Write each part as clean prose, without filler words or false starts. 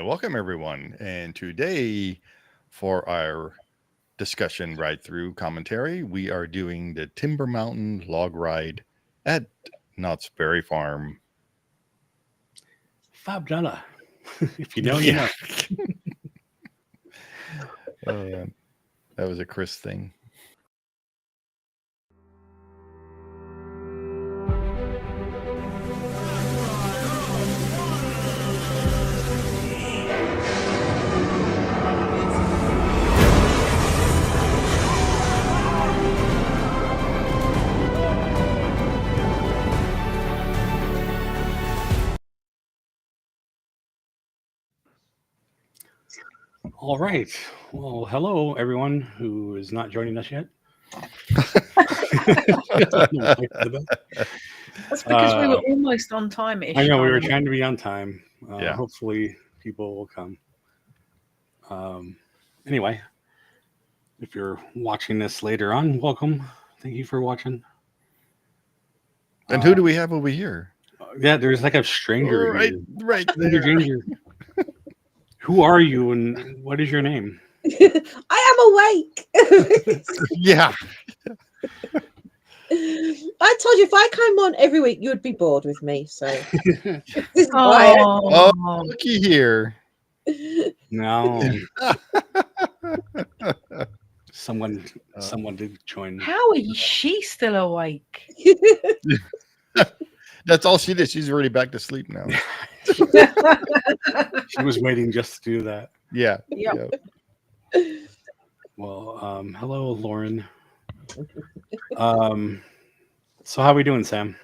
Welcome everyone. And today, for our discussion ride through commentary, we are doing the Timber Mountain log ride at Knott's Berry Farm. $5. If you know, you know. That was a Chris thing. All right. Well, hello, everyone who is not joining us yet. That's because we were almost on time-ish. I know, we were trying to be on time. Yeah. Hopefully, people will come. Anyway, if you're watching this later on, welcome. Thank you for watching. And who do we have over here? Yeah, there's like a stranger. Right there. Stranger. Who are you and what is your name? I am awake. Yeah. I told you if I came on every week, you would be bored with me. So this is Oh, looky here. No. Someone did join. How is she still awake? That's all she did. She's already back to sleep now. She was waiting just to do that. Yeah. Yep. Yeah. Well, hello, Lauren. So how are we doing, Sam?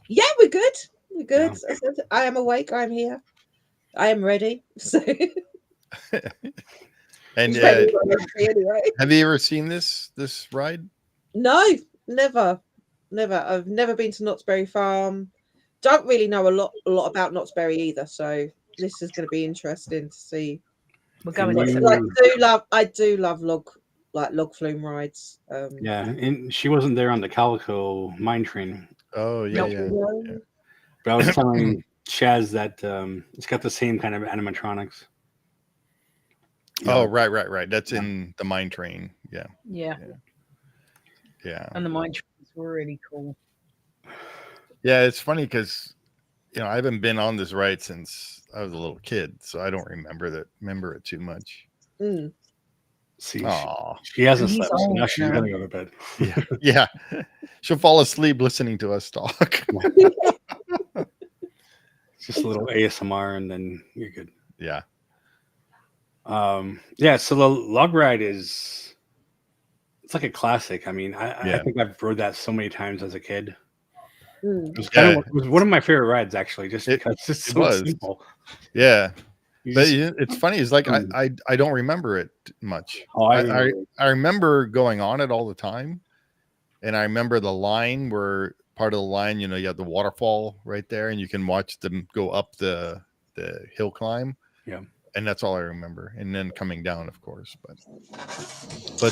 Yeah, we're good. We're good. Yeah. I am awake. I'm here. I am ready. So. And anyway. Have you ever seen this ride? No, never. I've never been to Knott's Berry Farm. Don't really know a lot about Knott's Berry either. So this is going to be interesting to see. We're going I do love log flume rides. Yeah, and she wasn't there on the Calico mine train. Oh yeah, yeah. But I was telling Chaz that it's got the same kind of animatronics. Oh, right. That's in the mine train. Yeah. And the mine trains were really cool. Yeah, it's funny because I haven't been on this ride since I was a little kid, so I don't remember it too much. Mm. See, she hasn't slept, so now she's gonna go to bed. Yeah. She'll fall asleep listening to us talk. Just a little ASMR, and then you're good. Yeah. So the log ride it's like a classic. I mean, I think I've rode that so many times as a kid. It was one of my favorite rides, actually, just because it's so simple. Yeah. But it's funny. It's like I don't remember it much. I remember going on it all the time, and I remember the line where part of the line, you have the waterfall right there, and you can watch them go up the hill climb. Yeah, and that's all I remember. And then coming down, of course, but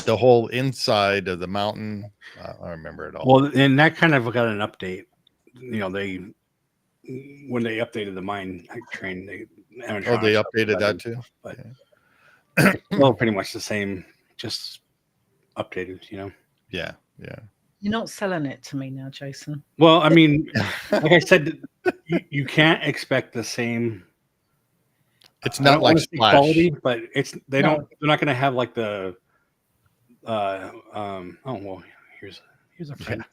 the whole inside of the mountain, I remember it all. Well, and that kind of got an update. When they updated the mine train, they updated that too. But well, pretty much the same, just updated. Yeah. You're not selling it to me now, Jason. Well, I mean, like I said, you can't expect the same. It's not like Splash quality, but they're not going to have like the. Here's a friend.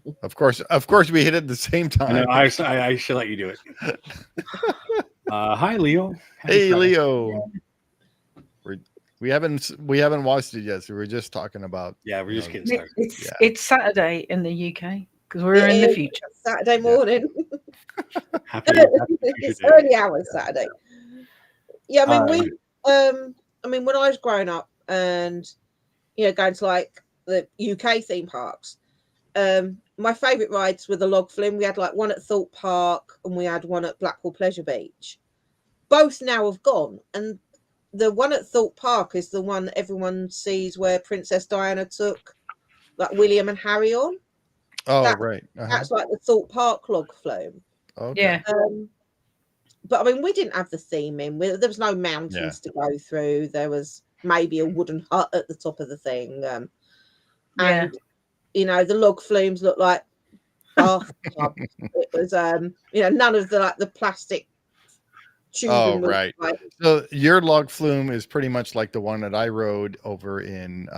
Yeah. Of course, we hit it at the same time. I should let you do it. Hi, Leo. Hey, Leo. We haven't watched it yet, so we're just talking about. Yeah, we're just getting started. It's Saturday in the UK because we're in the future. Saturday morning. Happy it's early hours Saturday. Yeah, I mean, when I was growing up and going to like the UK theme parks. My favourite rides were the log flume. We had like one at Thorpe Park and we had one at Blackwall Pleasure Beach. Both now have gone, and the one at Thorpe Park is the one that everyone sees where Princess Diana took like William and Harry on. Oh, right. That's like the Thorpe Park log flume. Okay. Yeah. but I mean, we didn't have the theming. There was no mountains to go through. There was maybe a wooden hut at the top of the thing, and you know, the log flumes looked like bathtubs. It was, you know, none of the plastic tubing. Oh, right. So your log flume is pretty much like the one that I rode over in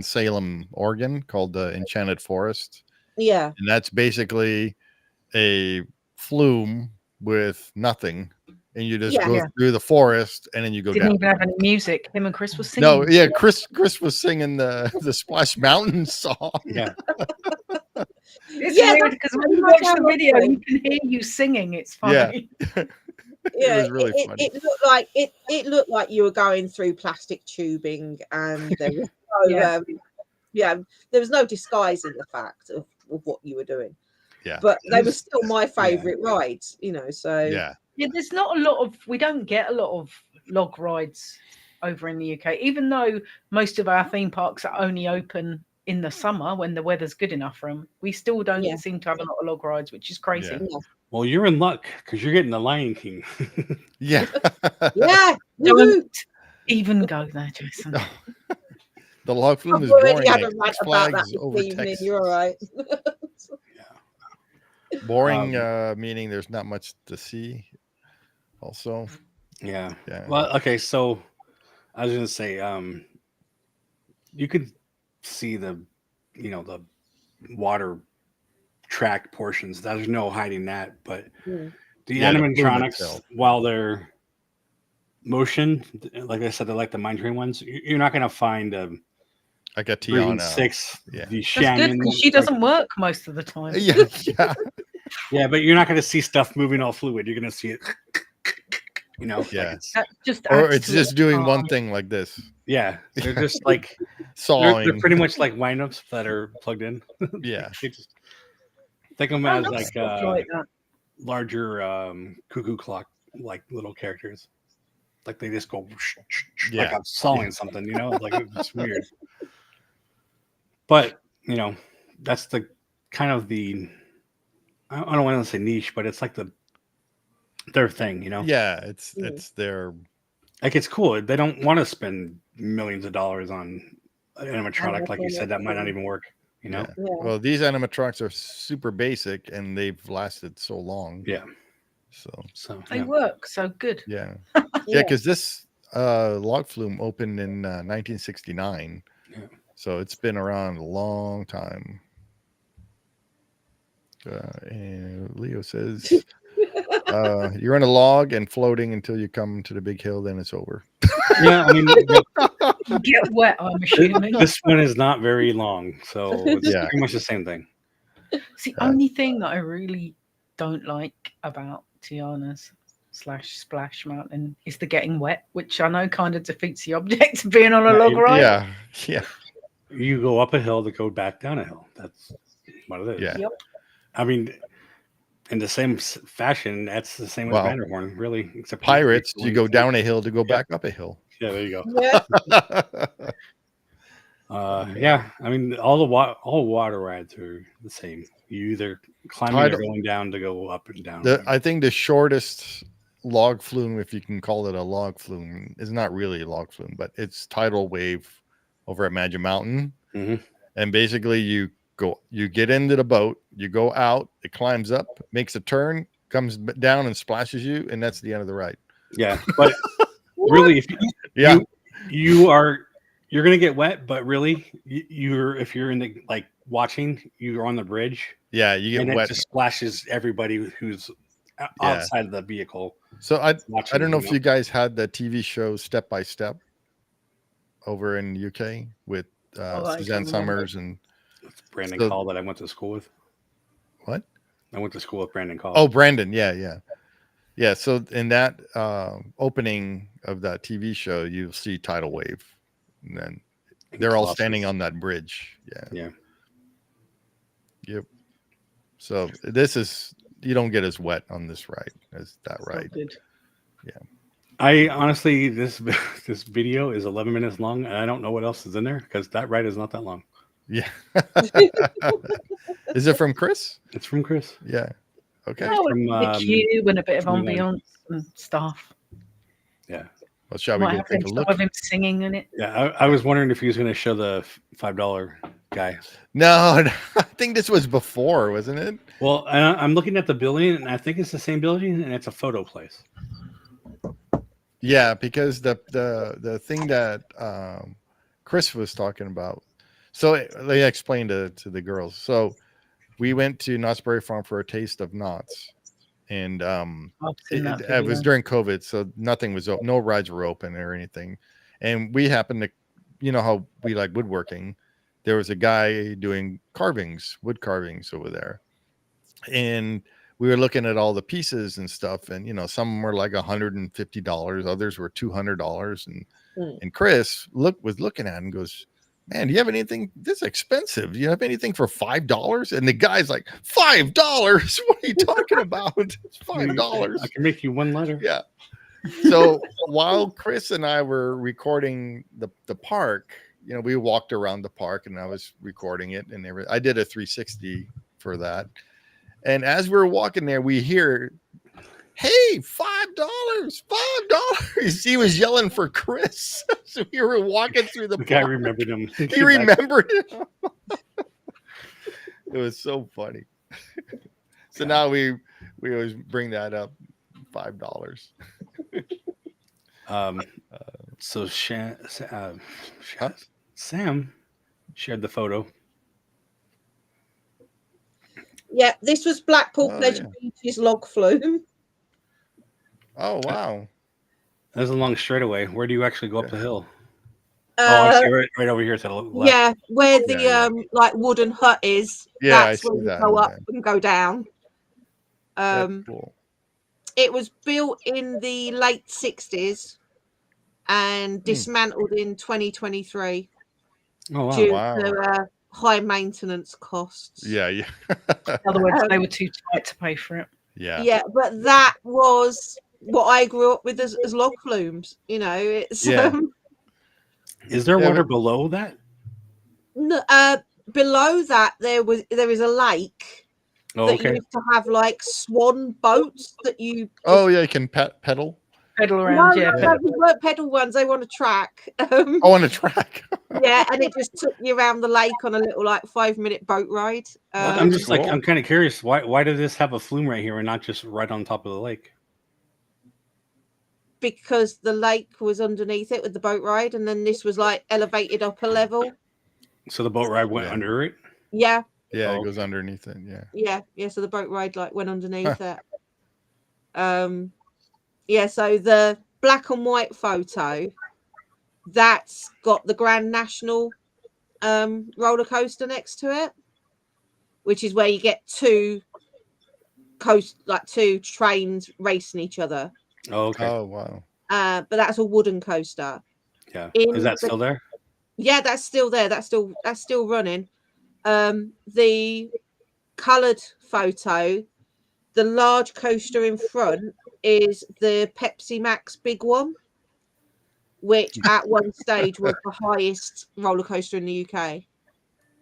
Salem, Oregon, called the Enchanted Forest. Yeah, and that's basically a flume with nothing, and you just go through the forest, and then you go Didn't down. even have any music. Him and Chris was singing. No, yeah, Chris was singing the Splash Mountain song. Yeah. It's weird because when you watch the video, you can hear you singing. It's funny. Yeah. It was really funny. It looked like you were going through plastic tubing, and there was no, there was no disguising the fact of what you were doing. Yeah, but they were still my favorite rides, you know. So yeah. There's not a lot of. We don't get a lot of log rides over in the UK, even though most of our theme parks are only open in the summer when the weather's good enough for them. We still don't seem to have a lot of log rides, which is crazy. Yeah. Well, you're in luck because you're getting the Lion King. Yeah. Don't even go there, Jason. The log flume is boring. Like Flags over Texas. You're all right. Boring, meaning there's not much to see. Also, yeah. Well, okay. So I was gonna say, you could see the water track portions. There's no hiding that, but the animatronics, while they're motion, like I said, they're like the mine train ones. You're not gonna find like a Tiana 6. Yeah, the that's good because she doesn't work most of the time. Yeah, but you're not gonna see stuff moving all fluid. You're gonna see it. It's just doing one thing like this. Yeah, they're just like sawing. They're pretty much like windups that are plugged in. Yeah, think of them as like larger cuckoo clock like little characters. Like they just go like I'm sawing something, like it's weird. But that's the kind of the I don't want to say niche, but it's like their thing, Yeah, it's their like it's cool. They don't want to spend millions of dollars on an animatronic, like you said, that might not even work. Yeah. Well, these animatronics are super basic, and they've lasted so long. Yeah. So they work so good. Yeah. Yeah, because this log flume opened in 1969. Yeah. So it's been around a long time. And Leo says, you're in a log and floating until you come to the big hill, then it's over. Yeah, I mean, you get wet, I'm assuming. This one is not very long, so it's pretty much the same thing. It's the only thing that I really don't like about Tiana's / Splash Mountain is the getting wet, which I know kind of defeats the object of being on a log ride. Yeah. You go up a hill to go back down a hill. That's what it is. Yeah. Yep. I mean, in the same fashion, that's the same as Vanderhorn, really. Except Pirates, you go down a hill to go back up a hill. Yeah, there you go. Yeah, I mean, all water rides are the same. You either climbing or going down to go up and down. I think the shortest log flume, if you can call it a log flume, is not really a log flume, but it's tidal wave over at Magic Mountain. Mm-hmm. And basically you get into the boat, you go out, it climbs up, makes a turn, comes down and splashes you, and that's the end of the ride. Yeah, but really, if you're gonna get wet, but really, if you're in the watching, you're on the bridge. Yeah, you get wet. It just splashes everybody who's outside of the vehicle. So I don't know if you guys had the TV show Step by Step over in the UK with Suzanne Summers and Brandon Call that I went to school with. What? I went to school with Brandon Call. Oh, Brandon. Yeah. So in that opening of that TV show, you'll see tidal wave, and then they're all standing on that bridge. Yeah. Yep. So you don't get as wet on this ride as that ride. Good. Yeah. I honestly, this video is 11 minutes long, and I don't know what else is in there because that ride is not that long. Yeah. Is it from Chris? It's from Chris. Yeah. Okay. From the queue and a bit of ambience and stuff. Yeah. Well, shall we go take a look? Of him singing in it. Yeah, I was wondering if he was going to show the $5 guy. No, I think this was before, wasn't it? Well, I'm looking at the building, and I think it's the same building, and it's a photo place. Yeah, because the thing that Chris was talking about. So they explained to the girls. So we went to Knott's Berry Farm for a taste of Knott's. And it was during COVID, so nothing was open, no rides were open or anything. And we happened to, you know how we like woodworking. There was a guy doing wood carvings over there, and we were looking at all the pieces and stuff. And you know, some were like $150, others were $200. And Chris was looking at it and goes, "Man, do you have anything this expensive? Do you have anything for $5?" And the guy's like, $5? What are you talking about? It's $5. I can make you one letter. Yeah. So while Chris and I were recording the park, you know, we walked around the park and I was recording it and I did a 360 for that. And as we were walking there, we hear, "Hey, $5. He was yelling for Chris. So we were walking through the guy remembered him. He remembered him. It was so funny. So now we always bring that up, $5. So Sam shared the photo. Yeah, this was Blackpool Pleasure Beach's log flume. Oh, wow. There's a long straightaway. Where do you actually go up the hill? I see right over here to the left. Yeah, where the like wooden hut is. Yeah, that's where you go up and go down. Cool. It was built in the late 60s and dismantled in 2023 due to high maintenance costs. Yeah. In other words, they were too tight to pay for it. Yeah, but that was what I grew up with as log flumes. You know, it's is there water below that? No, below that there is a lake that used to have like swan boats that you. You can pedal around. No, they weren't pedal ones. They were on a track. On a track. Yeah, and it just took you around the lake on a little like 5-minute boat ride. I'm just like I'm kind of curious. Why did this have a flume right here and not just right on top of the lake? Because the lake was underneath it with the boat ride, and then this was like elevated up a level. So the boat ride went under it? Yeah. Yeah, it goes underneath it. Yeah. So the boat ride like went underneath it. Yeah. So the black and white photo, that's got the Grand National roller coaster next to it, which is where you get two trains racing each other. Oh, okay. Oh, wow. But that's a wooden coaster. Yeah. Is that still there? Yeah, that's still there. That's still running. The coloured photo, the large coaster in front is the Pepsi Max big one, which at one stage was the highest roller coaster in the UK.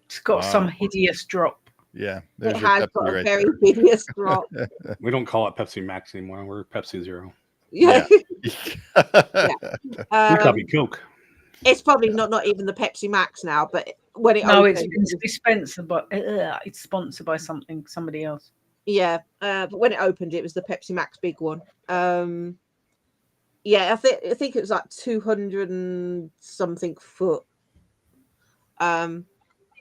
It's got some hideous drop. Yeah, it has got a very hideous drop. We don't call it Pepsi Max anymore. We're Pepsi Zero. Yeah. We copy Coke. It's probably not even the Pepsi Max now, but when it opened, it's sponsored, but it's sponsored by somebody else. Yeah, but when it opened, it was the Pepsi Max big one. Yeah, I think it was like 200 and something foot.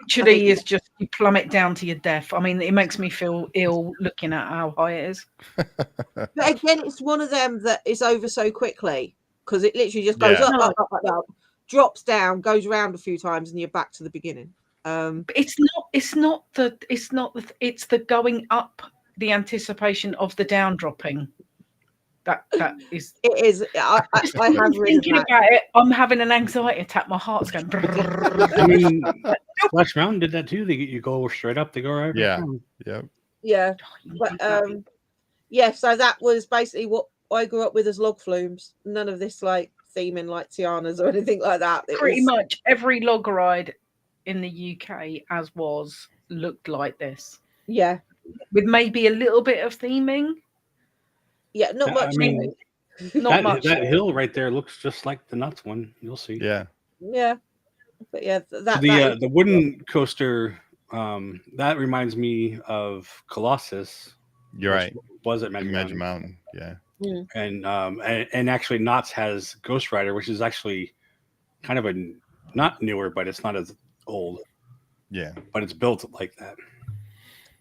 Literally is just you plummet down to your death. I mean, it makes me feel ill looking at how high it is. But again, it's one of them that is over so quickly because it literally just goes up, drops down, goes around a few times, and you're back to the beginning. But it's the going up, the anticipation of the down dropping. That is. It is. I have thinking about it. I'm having an anxiety attack. My heart's going. I mean, Splash Mountain did that too. You go straight up. They go right. Yeah. But so that was basically what I grew up with as log flumes. None of this like theming like Tiana's or anything like that. Pretty much every log ride in the UK looked like this. Yeah. with maybe a little bit of theming. Yeah, not much. I mean, not much. That hill right there looks just like the Nuts one. You'll see. Yeah. Yeah. But yeah, the wooden coaster, that reminds me of Colossus. You're right. Was it Magic Mountain? Yeah. And actually Knott's has Ghost Rider, which is actually kind of a not newer, but it's not as old. Yeah. But it's built like that.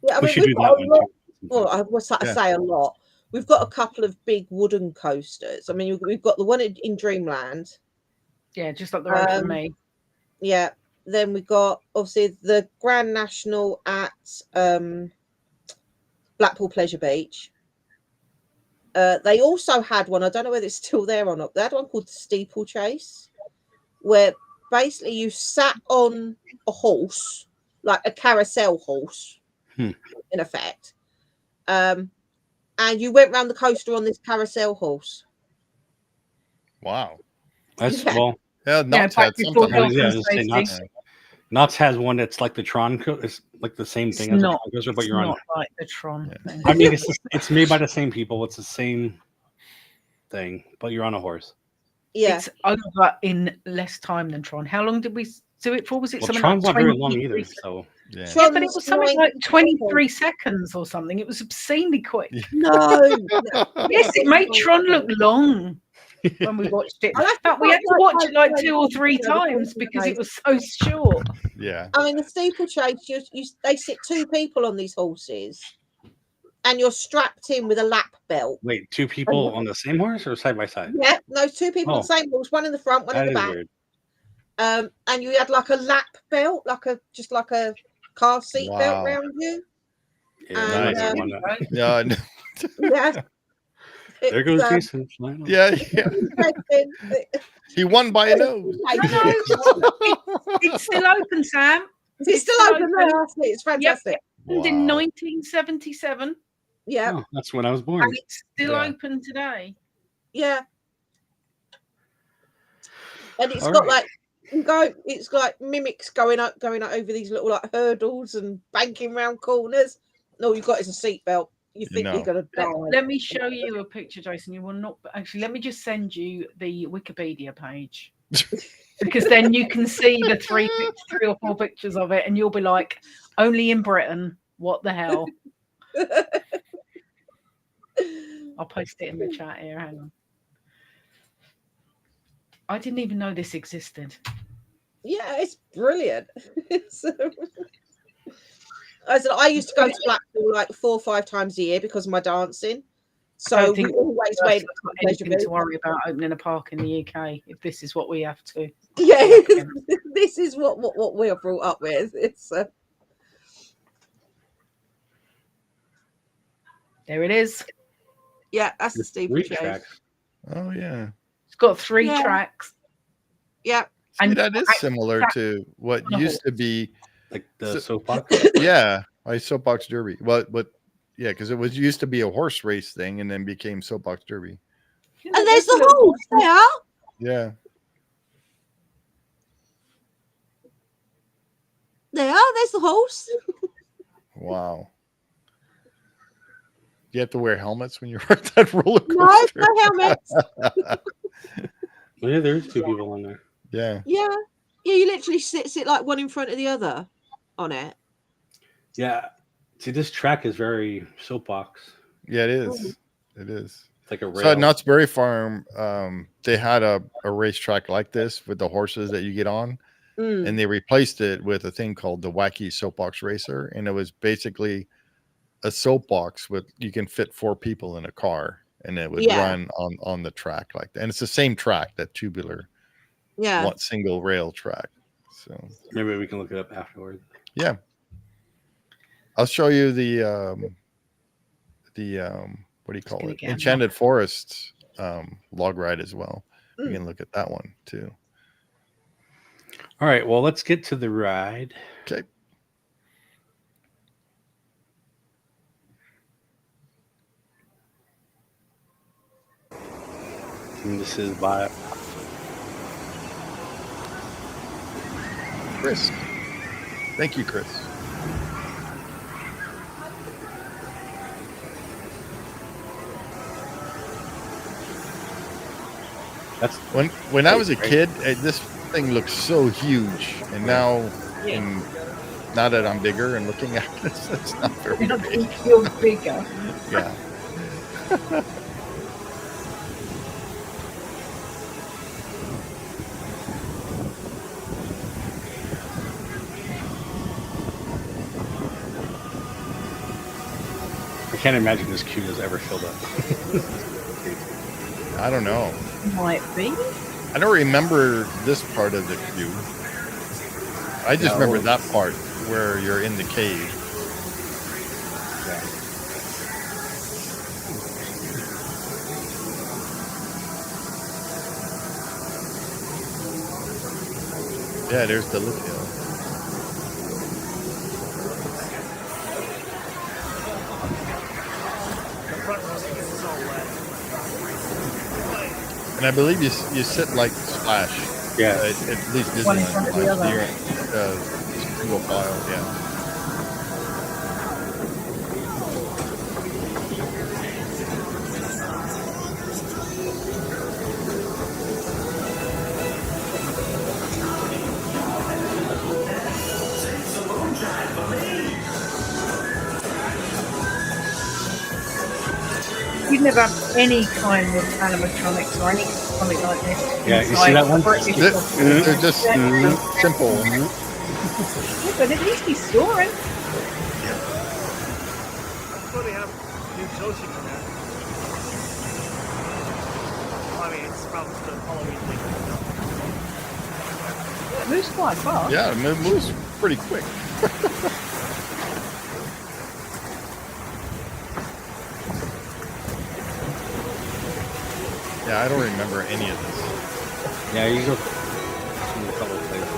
Yeah, I mean, we should do that one too. Well, I was say a lot. We've got a couple of big wooden coasters. I mean, we've got the one in Dreamland. Yeah, just up the road from me. Yeah. Then we got obviously the Grand National at Blackpool Pleasure Beach. They also had one, I don't know whether it's still there or not. They had one called the Steeplechase, where basically you sat on a horse, like a carousel horse, in effect. And you went round the coaster on this carousel horse. Wow. That's well. Yeah, Knott's had something. Knott's has one that's like the Tron. It's like the same thing as the Tron coaster, but you're on like the Tron thing. I mean, it's made by the same people. It's the same thing, but you're on a horse. Yeah, it's over in less time than Tron. How long did we do it for? Was it something Tron's like not very long either? So yeah, but it was something like 23 seconds or something. It was obscenely quick. No, yes, it made Tron look long. When we watched it, but we had to watch it like 2 or 3 times because it was so short. Yeah, I mean the steeplechase, they sit 2 people on these horses, and you're strapped in with a lap belt. Wait, 2 people on the same horse or side by side? Yeah, no, 2 people on the same horse, one in the front, one in the back. Weird. And you had like a lap belt, like a car seat belt around you. Yeah, and, nice. Yeah. There goes Jason. Yeah. He won by a nose. It's still open, Sam. It's still open. It's fantastic. Yep. Opened in 1977. Yeah. Oh, that's when I was born. And it's still open today. Yeah. And it's got like it's like mimics going up over these little like hurdles and banking round corners. And all you've got is a seatbelt. You think you're going to die. Let me show you a picture, Jason. You will not. Actually, let me just send you the Wikipedia page because then you can see the 3 or 4 pictures of it, and you'll be like, "Only in Britain? What the hell?" I'll post it in the chat here. Hang on. I didn't even know this existed. Yeah, it's brilliant. I used to go to Blackpool like 4 or 5 times a year because of my dancing. So we always went to worry about opening a park in the UK if this is what we have to. Yeah, this is what we are brought up with. It's there it is. Yeah, that's the steeplechase. Oh yeah, it's got 3 tracks. Yeah, and that is similar to what used to be. Like the soapbox? Yeah, like soapbox derby. But yeah, because it used to be a horse race thing and then became soapbox derby. And there's the horse there. Yeah. There's the horse. Wow. Do you have to wear helmets when you ride that roller coaster? No helmets. Yeah, there's 2 people on there. Yeah. Yeah. Yeah, you literally sit like one in front of the other on it. Yeah. See, this track is very soapbox. Yeah, it is. It is. It's like a rail. So at Knott's Berry Farm, they had a racetrack like this with the horses that you get on. And they replaced it with a thing called the Wacky Soapbox Racer. And it was basically a soapbox with you can fit 4 people in a car and it would run on the track like that. And it's the same track, that tubular one single rail track. So maybe we can look it up afterwards. Yeah. I'll show you the what do you call it? Enchanted Forest log ride as well. You can look at that one too. All right, well, let's get to the ride. Okay. And this is by Chris. Thank you, Chris. That's when I was a kid, this thing looked so huge, and now now that I'm bigger and looking at this, it's not very big. You're bigger. Yeah. I can't imagine this queue has ever filled up. I don't know. Might be. I don't remember this part of the queue. I just remember that part where you're in the cave. Yeah, there's the lip hill. And I believe you sit like Splash. Yeah. At least Disneyland. Single file, yeah. You'd never have any kind of animatronics or something like this. Yeah, you see that one? They're just simple. Yeah, but at least he's soaring. That's why they have new Toshi for that. Well, I mean, it's probably the Halloween thing. It moves quite fast. Yeah, it moves pretty quick. Yeah, I don't remember any of this. Yeah, you go to a couple of places.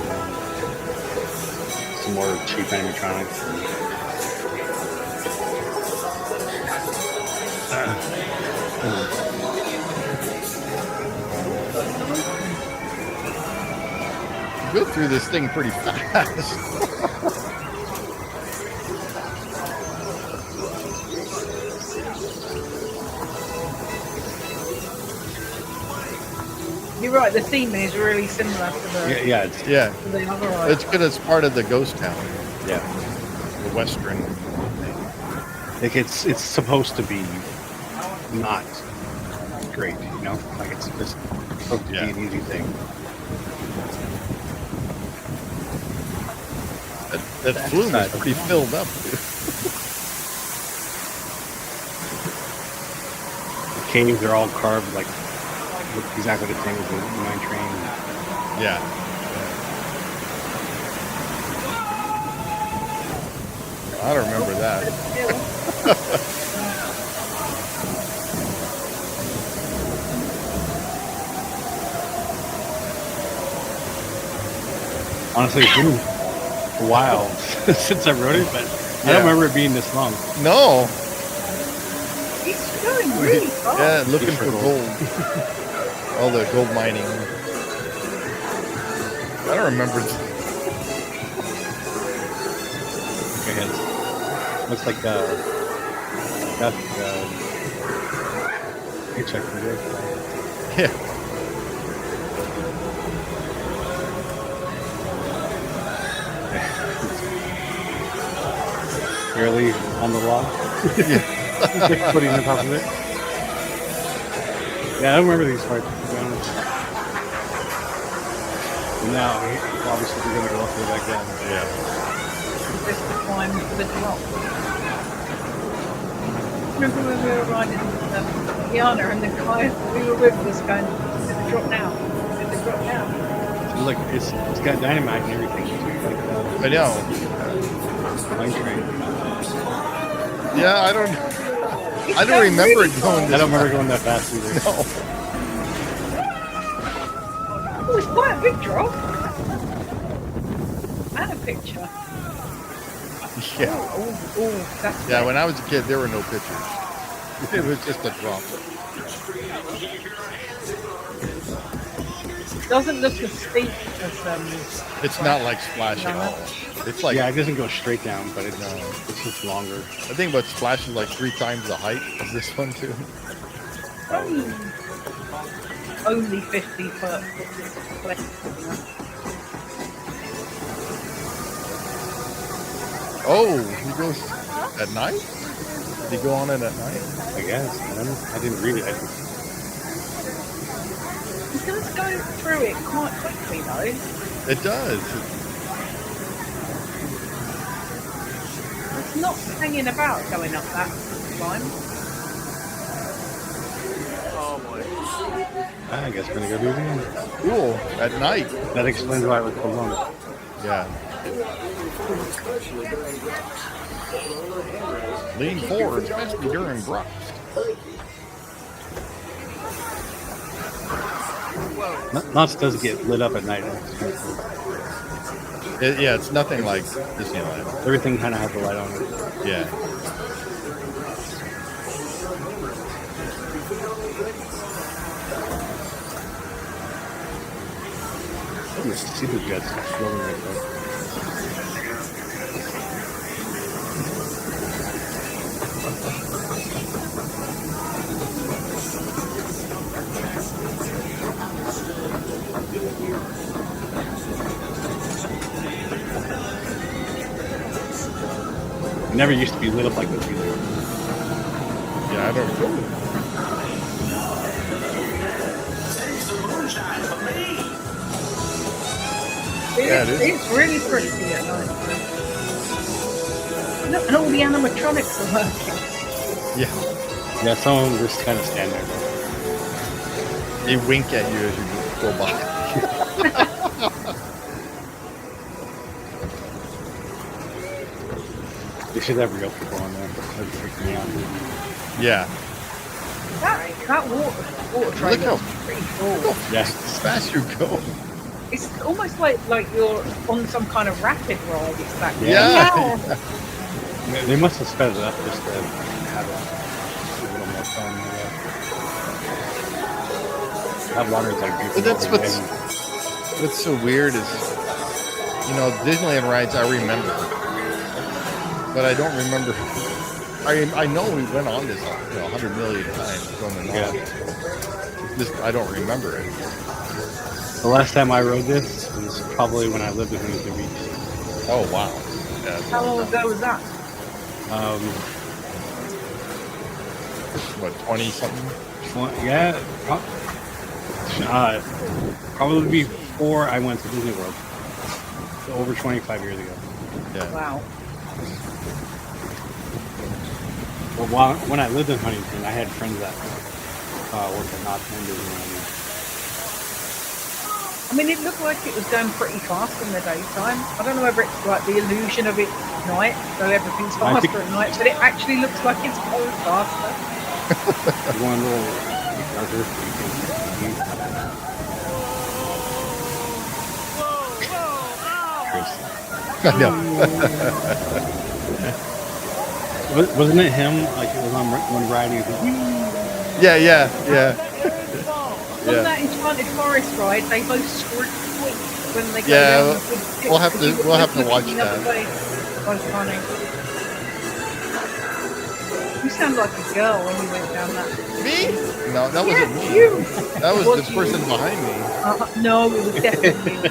Some more cheap animatronics. You go through this thing pretty fast. You're right, the theme is really similar to the to the other ride. It's good. It's part of the ghost town. Yeah, the western. Like it's supposed to be not great, you know. Like it's just supposed to be an easy thing. That flume is pretty filled up. The caves are all carved like exactly the same as the mine train. Yeah. I don't remember that. Honestly, it's been a while since I rode it, but I don't remember it being this long. No. It's going really fast. Yeah, looking for gold. All the gold mining. I don't remember. Okay, looks like that's paycheck for this. Yeah. Barely on the log. Yeah. Putting on top of it. Yeah, I don't remember these parts, to be honest. Now, obviously, we're going to go up there back down. Yeah. Just to climb for the drop. Remember when we were riding Guyana and the guy we were with was going, "Did the drop now? Did the drop now?" Look, it's got dynamite and everything. Like, I know. Mine train. Yeah, I don't remember it going. I don't remember going that fast either. No. It was quite a big drop. And a picture. Yeah. That's When I was a kid, there were no pictures. It was just a drop. It doesn't look as steep as It's not like Splash at all. It's like it doesn't go straight down, but it's just longer. I think about Splash is like 3 times the height of this one too. Only 50 foot. Oh, he goes at night? Did he go on it at night? I guess. I didn't read it. He does go through it quite quickly, though. It does. It's not hanging about going up that climb. Oh boy. I guess we're gonna go do it again. Cool. At night. That explains why it was so long. Yeah. Lean forward, especially during drops. Knott's does get lit up at night. Yeah, it's nothing like Disneyland. Everything kind of has a light on it. Yeah. You see the jets floating right there. It never used to be lit up like this either. Yeah, I don't know. It's really pretty at night. Look, and all the animatronics are working. Yeah. Yeah, some of them just kind of stand there. They wink at you as you go by. They should have real people on there. That'd freak me out. Yeah. That water train Look how is pretty cool. Yeah. fast you go. It's almost like you're on some kind of rapid ride. It's that Yeah. They must have sped it up just to have a little more fun. That water is like But that's what's so weird is, Disneyland rides I remember, but I don't remember. I know we went on this 100 million times going on. Just I don't remember it. The last time I rode this was probably when I lived in Huntington Beach. Oh wow! Yeah. How long ago was that? What, 20 something? Yeah, probably before I went to Disney World. So over 25 years ago. Yeah. Wow. Well, when I lived in Huntington, I had friends that worked at Knott's and Disneyland. I mean, it looked like it was going pretty fast in the daytime. I don't know whether it's like the illusion of it night, so everything's faster at night, but it actually looks like it's going faster. One little darker. I know. Wasn't it him? Like it was on one ride. Yeah. On that Enchanted Forest ride, they both squirt when they go Yeah, down. we'll have to watch that. That's funny. You sound like a girl when you went down that. Me? No, that wasn't me. You. That was the person behind me. No, it was definitely you.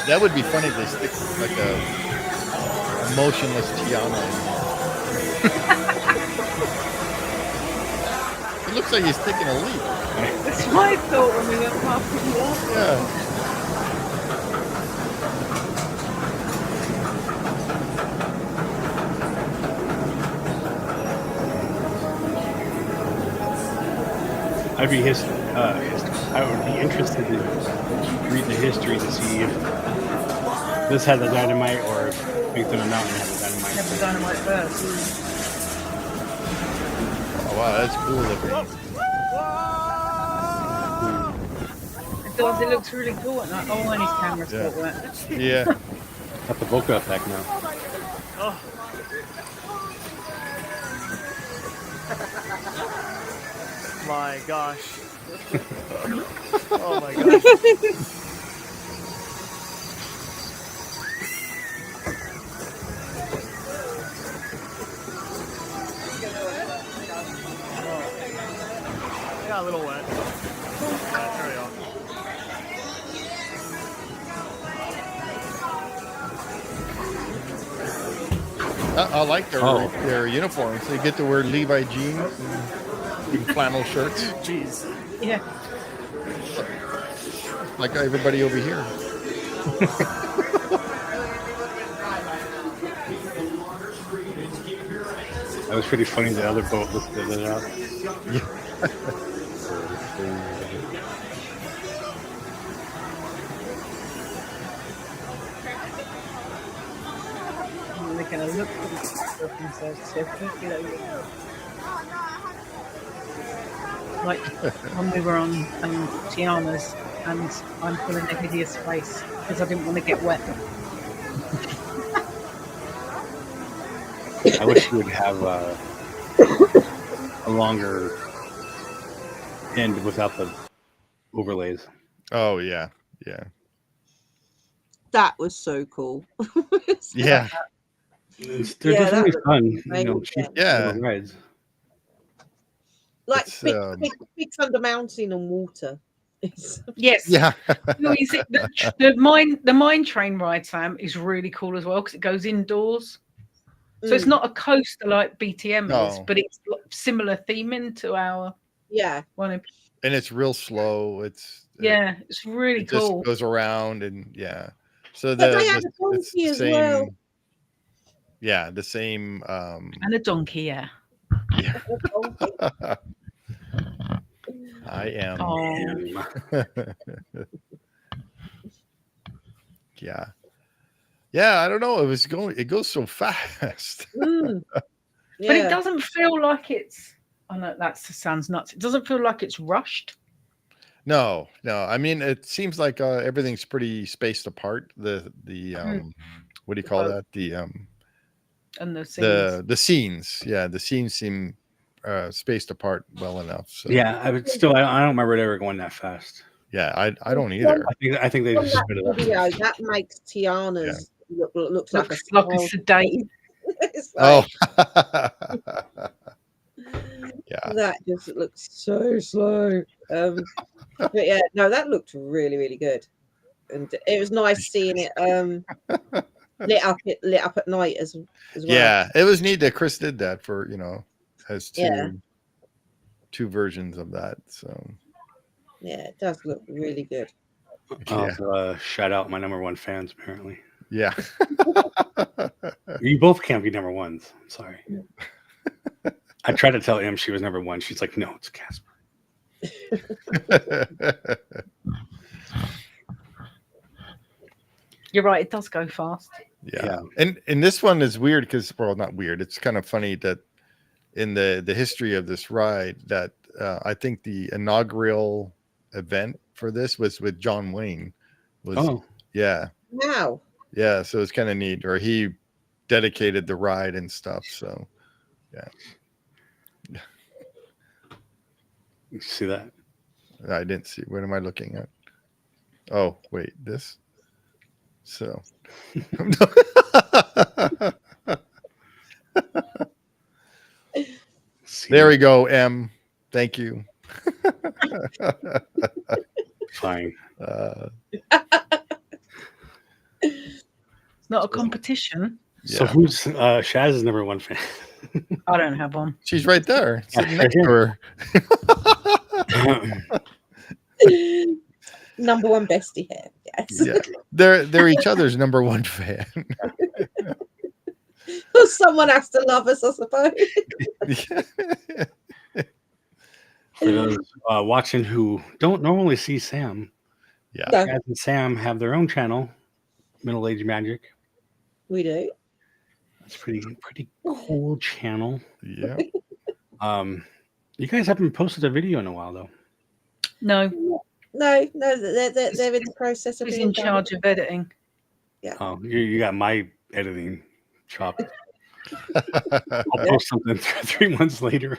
That would be funny if they stick like a motionless Tiana in there. It looks like he's taking a leap. That's what I thought when we went past the wall. Yeah. I would be interested to read the history to see if this had the dynamite or if Big Thunder Mountain had the dynamite. Never dynamite first. Oh wow, that's cool looking. It does. It looks really cool at night. Oh, and his camera's still work. Yeah. Got the bokeh effect now. Oh. My gosh. Oh my gosh. I like their uniforms. They get to wear Levi jeans and flannel shirts. Jeez. Yeah. Like everybody over here. That was pretty funny. The other boat lifted it up. Yeah. They're going to look for themselves. Like when we were on Tiana's, and I'm pulling a hideous face because I didn't want to get wet. I wish you would have a longer end without the overlays. Oh yeah, yeah. That was so cool. Yeah. They're just really fun. Yeah. Rides. Like big Thunder Mountain and water. Yes. Yeah. The mine train ride, Sam, is really cool as well because it goes indoors. So it's not a coaster like BTM is, but it's similar theming to our one. And it's real slow. It's really cool. Just goes around and So they had a donkey as well. Yeah, the same. And a donkey, yeah. I am. Yeah. Yeah, I don't know. It goes so fast. But it doesn't feel like it's. I know that sounds nuts. It doesn't feel like it's rushed. No. I mean, it seems like everything's pretty spaced apart. The what do you call that? And the scenes. The scenes. Yeah, the scenes seem spaced apart well enough. So. Yeah, I don't remember it ever going that fast. Yeah, I don't either. I think they just spit it up. Video, that makes Tiana's looks like a sedate. Oh. Yeah. That just looks so slow. But yeah, no, that looked really, really good. And it was nice seeing it lit up at night as well. Yeah, it was neat that Chris did that for, has two versions of that. So yeah, it does look really good. Shout out my number one fans, apparently. Yeah. You both can't be number ones. I'm sorry. I tried to tell Em she was number one. She's like, no, it's Casper. You're right. It does go fast. Yeah. And this one is weird because, well, not weird. It's kind of funny that in the history of this ride that I think the inaugural event for this was with John Wayne. Yeah. Wow. Yeah. So it's kind of neat. Or he dedicated the ride and stuff. So, yeah. You see that? I didn't see. What am I looking at? Oh, wait, this. So there we go, Em. Thank you. Fine. It's not a competition. So who's Shaz's number one fan? I don't have one. She's right there, sitting next to her. Number one bestie here. Yes. Yeah. They're each other's number one fan. Someone has to love us, I suppose. For those watching who don't normally see Sam, Chaz and Sam have their own channel, Middle Age Magic. We do. It's pretty cool channel. Yeah. You guys haven't posted a video in a while though. No, they're in the process of being in charge of editing. Yeah. Oh, you got my editing chopped. I'll post something 3 months later,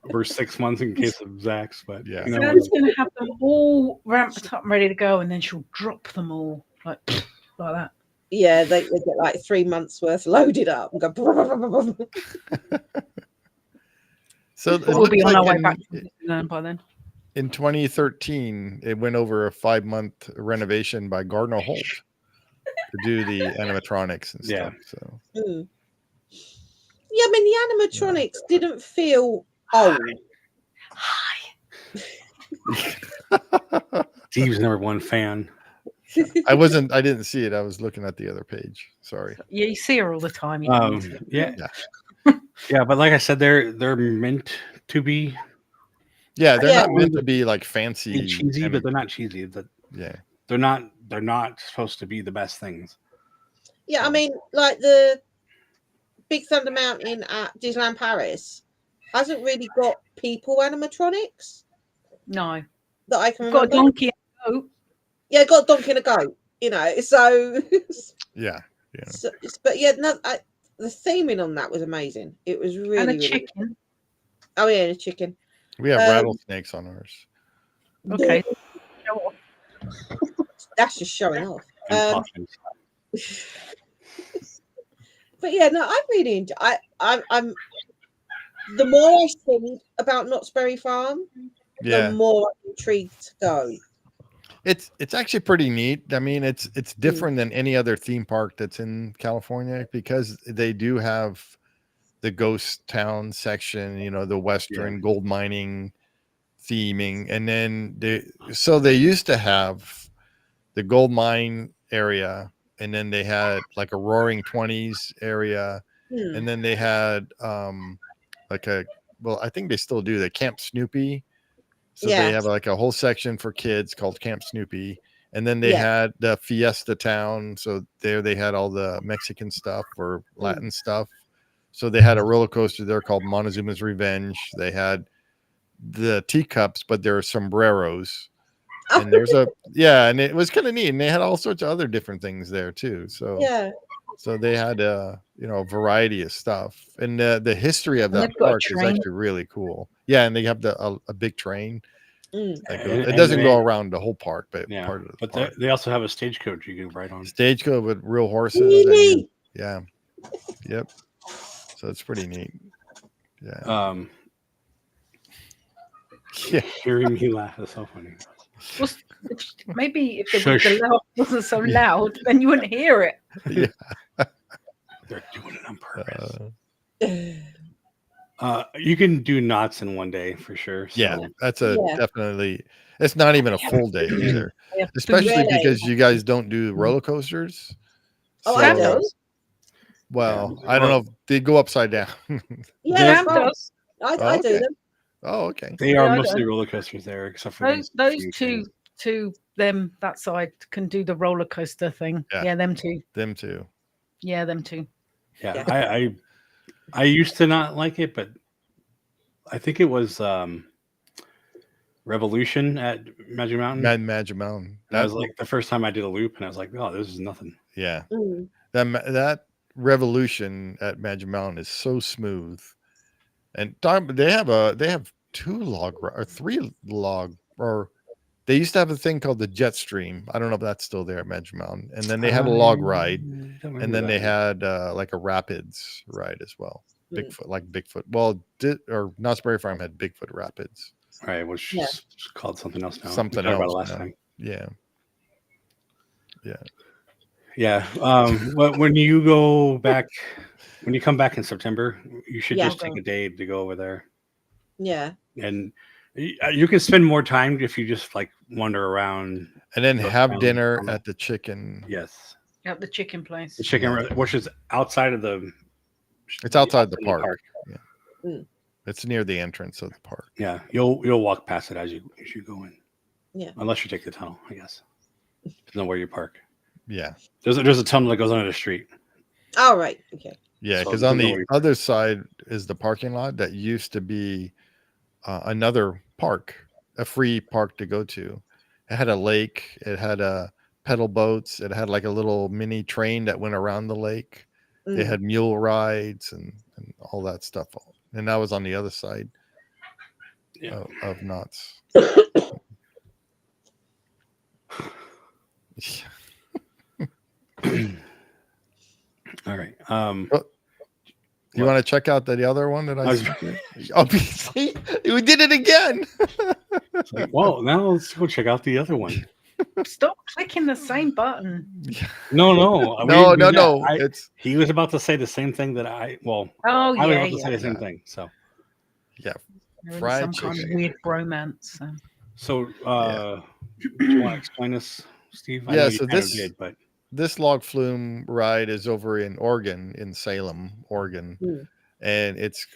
or 6 months in case of Zach's. But yeah, Sam's going to have them all ramped up and ready to go, and then she'll drop them all like that. Yeah, they get like 3 months worth loaded up and go. So we'll be on our way back to Disneyland by then. In 2013, it went over a 5-month renovation by Gardner Holt to do the animatronics and stuff. So Yeah, I mean the animatronics didn't feel old. Hi. Steve's #1 fan. I didn't see it. I was looking at the other page. Sorry. Yeah, you see her all the time. Yeah. Yeah, but like I said, they're meant to be. Yeah, they're not meant to be like fancy, cheesy, but they're not cheesy. They're not supposed to be the best things. Yeah, I mean, like the Big Thunder Mountain at Disneyland Paris hasn't really got people animatronics. No, that I can remember. Got a donkey and a goat. Yeah, got a donkey and a goat. You know, so yeah. So, but yeah, no, the theming on that was amazing. It was really and a really chicken. Good. Oh yeah, and a chicken. We have rattlesnakes on ours. Okay. That's just showing off. But yeah, no, I really enjoy. I'm. The more I think about Knott's Berry Farm, the more I'm intrigued to go. It's actually pretty neat. I mean, it's different than any other theme park that's in California because they do have the ghost town section, you know, the Western gold mining theming, and then they used to have the gold mine area, and then they had like a Roaring 20s area, and then they had I think they still do the Camp Snoopy. So they have like a whole section for kids called Camp Snoopy. And then they had the Fiesta Town. So there they had all the Mexican stuff or Latin stuff. So they had a roller coaster there called Montezuma's Revenge. They had the teacups, but there are sombreros. And there's and it was kind of neat. And they had all sorts of other different things there too. So so they had a variety of stuff. And the history of that park is actually really cool. Yeah, and they have a big train. It doesn't go around the whole park, but part of the park. They also have a stagecoach you can ride on. Stagecoach with real horses. And, yep. So it's pretty neat. Yeah. Hearing me laugh is so funny. Well, maybe if the laugh wasn't so loud, then you wouldn't hear it. Yeah. They're doing it on purpose. You can do knots in one day for sure. So. Yeah, that's definitely. It's not even a full day either, especially because you guys don't do roller coasters. Oh, I do. Well, I don't know if they go upside down. Yeah, I do them. Oh, okay. They are mostly roller coasters there, except for those two. Them that side can do the roller coaster thing. Yeah, them two. Them two. Yeah, them two. Yeah, I used to not like it, but I think it was Revolution at Magic Mountain. Magic Mountain. That was like the first time I did a loop, and I was like, "Oh, this is nothing." Yeah, that Revolution at Magic Mountain is so smooth, and they have 2 log or 3 log, or they used to have a thing called the jet stream. I don't know if that's still there at Magic Mountain. And then they had a log ride, and then they had like a rapids ride as well. Bigfoot. Well, or Knott's Berry Farm had Bigfoot Rapids. Right, which is called something else now. Something else. About last time. Yeah. When you go back, when you come back in September, you should just take a day to go over there. Yeah. And you can spend more time if you just like wander around and then have dinner at the chicken. Yes. At the chicken place. The chicken, which is outside of the. It's outside the park. Yeah. It's near the entrance of the park. Yeah, you'll walk past it as you go in. Yeah. Unless you take the tunnel, I guess. Depends on where you park. Yeah. There's a tunnel that goes under the street. Oh, right. Okay. Yeah, because on the other side is the parking lot that used to be another park, a free park to go to. It had a lake. It had pedal boats. It had like a little mini train that went around the lake. They had mule rides and all that stuff. And that was on the other side of Knott's. All right. You want to check out the other one that I see? We did it again. Well, now let's go check out the other one. Stop clicking the same button. No. He was about to say the same thing that I was about to say the same thing. So yeah, fried chicken. Kind of weird bromance. So do you want to explain this, Steve? I know you kind of did, but this log flume ride is over in Oregon, in Salem, Oregon, and it's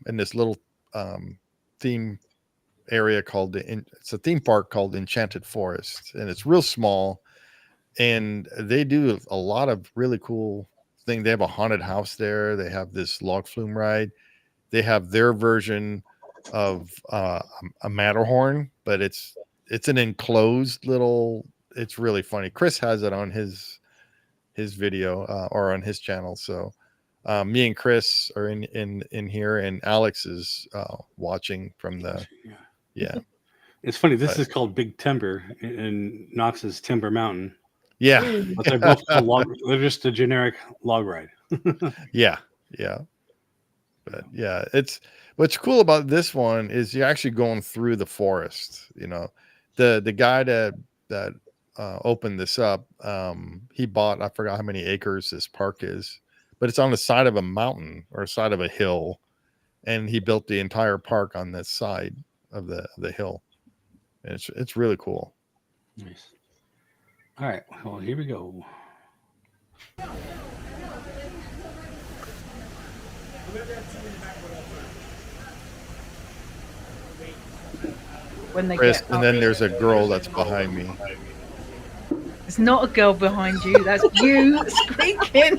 in this little theme area called it's a theme park called Enchanted Forest, and it's real small, and they do a lot of really cool things. They have a haunted house there. They have this log flume ride. They have their version of a Matterhorn, but it's an enclosed little. It's really funny. Chris has it on his video or on his channel. So me and Chris are in here, and Alex is watching from the. Yeah. It's funny. This is called Big Timber, and Knox is Timber Mountain. Yeah. But they're both called they're just a generic log ride. Yeah. But yeah, what's cool about this one is you're actually going through the forest. You know, the guy that opened this up, he bought, I forgot how many acres this park is, but it's on the side of a mountain or side of a hill, and he built the entire park on this side of the hill. And it's really cool. Nice. All right, well, here we go. When they Chris, and then there's a girl that's behind me. It's not a girl behind you. That's you squeaking.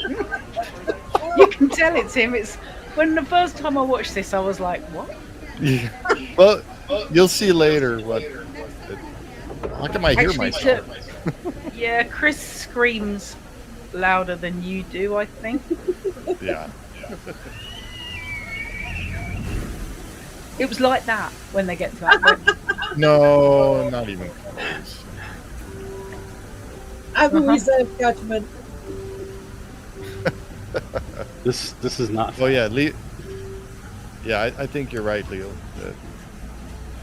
You can tell it's him. It's when the first time I watched this, I was like, "What?" Yeah. Well, you'll see later what. How come I hear myself? Yeah, Chris screams louder than you do, I think. Yeah. It was like that when they get to that point. No, not even close. I will reserve judgment. This is not. Oh yeah, yeah, I think you're right, Leo.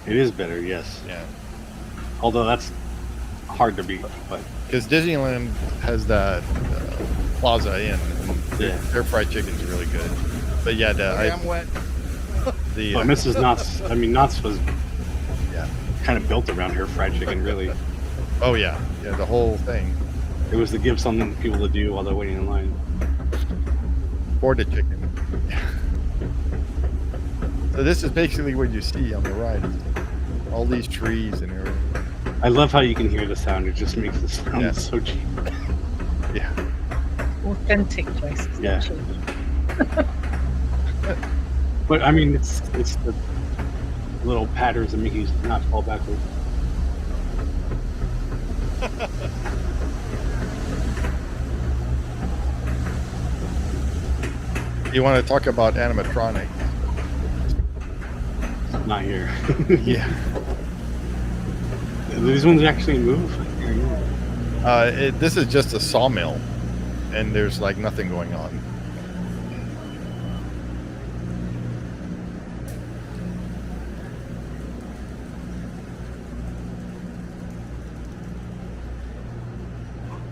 It is better, yes. Yeah. Although that's hard to beat, but because Disneyland has that Plaza Inn, and their fried chicken's really good. But yeah, I'm wet. But Mrs. Knott's, Knott's was kind of built around her fried chicken, really. Oh yeah, the whole thing. It was to give something to people to do while they're waiting in line. For the chicken. So this is basically what you see on the ride. All these trees and everything. I love how you can hear the sound. It just makes the sound so cheap. Yeah. Authentic places. Yeah. But it's the little patterns that make you not fall backwards. You want to talk about animatronic? Not here. Yeah. These ones actually move? This is just a sawmill, and there's like nothing going on.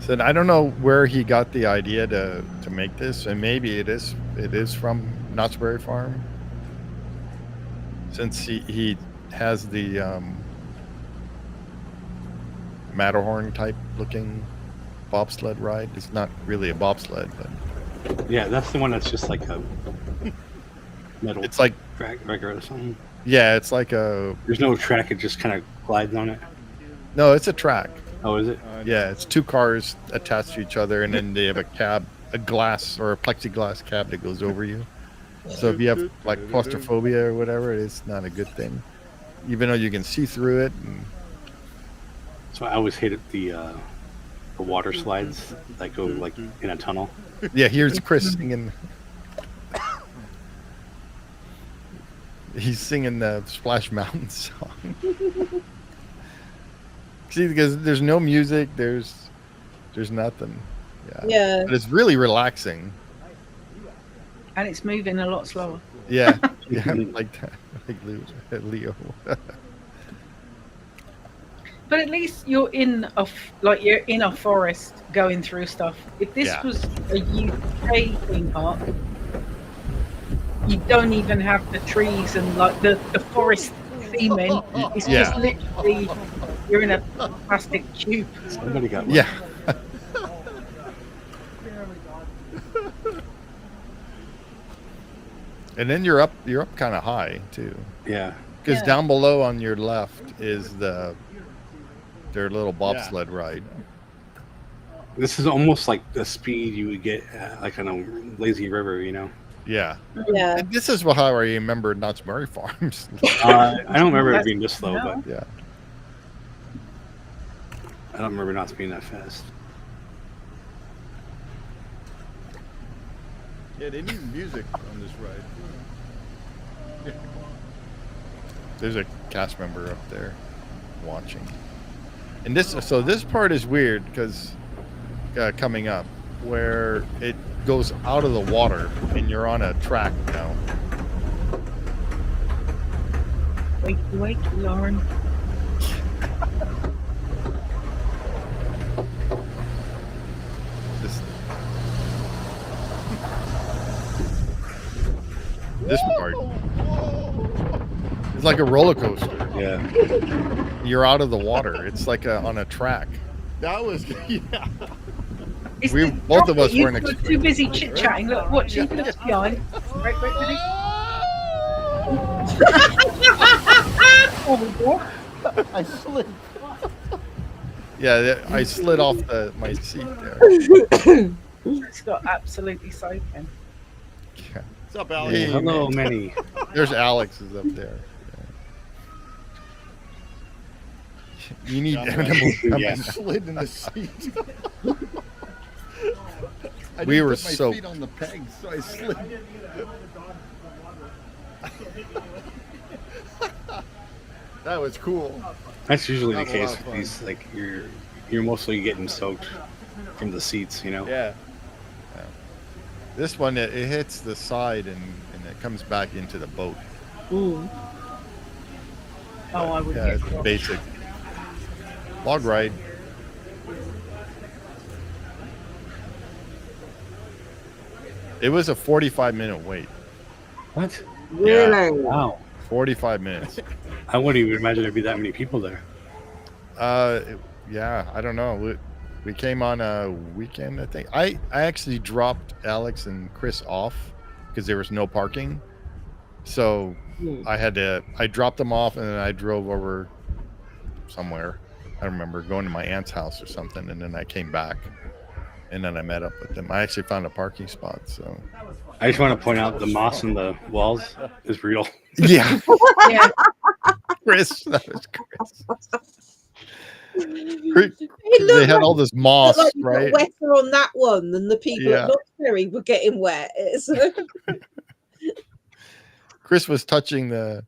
So I don't know where he got the idea to make this, and maybe it is from Knott's Berry Farm, since he has the Matterhorn type looking bobsled ride. It's not really a bobsled, but yeah, that's the one that's just like a metal. It's like track or something. Yeah, it's like a. There's no track; it just kind of glides on it. No, it's a track. Oh, is it? Yeah, it's two cars attached to each other, and then they have a cab, a glass or a plexiglass cab that goes over you. So if you have like claustrophobia or whatever, it's not a good thing, even though you can see through it. And... So I always hated the water slides that go like in a tunnel. Yeah, here's Chris singing. He's singing the Splash Mountain song. See, because there's no music, there's nothing. Yeah. But it's really relaxing. And it's moving a lot slower. Yeah, like that, like Leo. But at least you're in a forest going through stuff. If this was a UK theme park, you don't even have the trees and like the forest theming. It's just literally you're in a plastic tube. Somebody got And then you're up kind of high too. Yeah. Because down below on your left is their little bobsled ride. This is almost like the speed you would get like on a lazy river, you know? Yeah. Yeah. And this is how I remember Knott's Berry Farms. I don't remember it being this slow, but yeah. I don't remember Knott's being that fast. Yeah, they need music on this ride. There's a cast member up there watching. And this part is weird because coming up where it goes out of the water and you're on a track now. Wakey, Lauren. This part. It's like a roller coaster. Yeah. You're out of the water. It's like on a track. That was Both of us weren't too busy chit chatting. Look, watching. Look behind. Right, ready? I slid. Yeah, I slid off my seat there. It's got absolutely soaking. Yeah. What's up, Alex? Hey, hello, Manny. There's Alex is up there. You need animals coming. I slid in the seat. We were put my soaked. feet on the pegs, so I slid. That was cool. That's usually the That was a case lot of with these. Like you're mostly getting soaked from the seats, you know. Yeah. This one it hits the side and it comes back into the boat. Ooh. Oh, I would. Yeah, it's basic log ride. It was a 45-minute wait. What? Really? Wow. 45 minutes. I wouldn't even imagine there'd be that many people there. Yeah, I don't know. We came on a weekend, I think. I actually dropped Alex and Chris off because there was no parking. So I dropped them off and then I drove over somewhere. I remember going to my aunt's house or something, and then I came back and then I met up with them. I actually found a parking spot. So I just want to point out the moss on the walls is real. yeah, Yeah. Chris, that was Chris. They had all this moss, like you right? got wetter on that one than the people at Knott's Berry were getting wet. Chris was touching the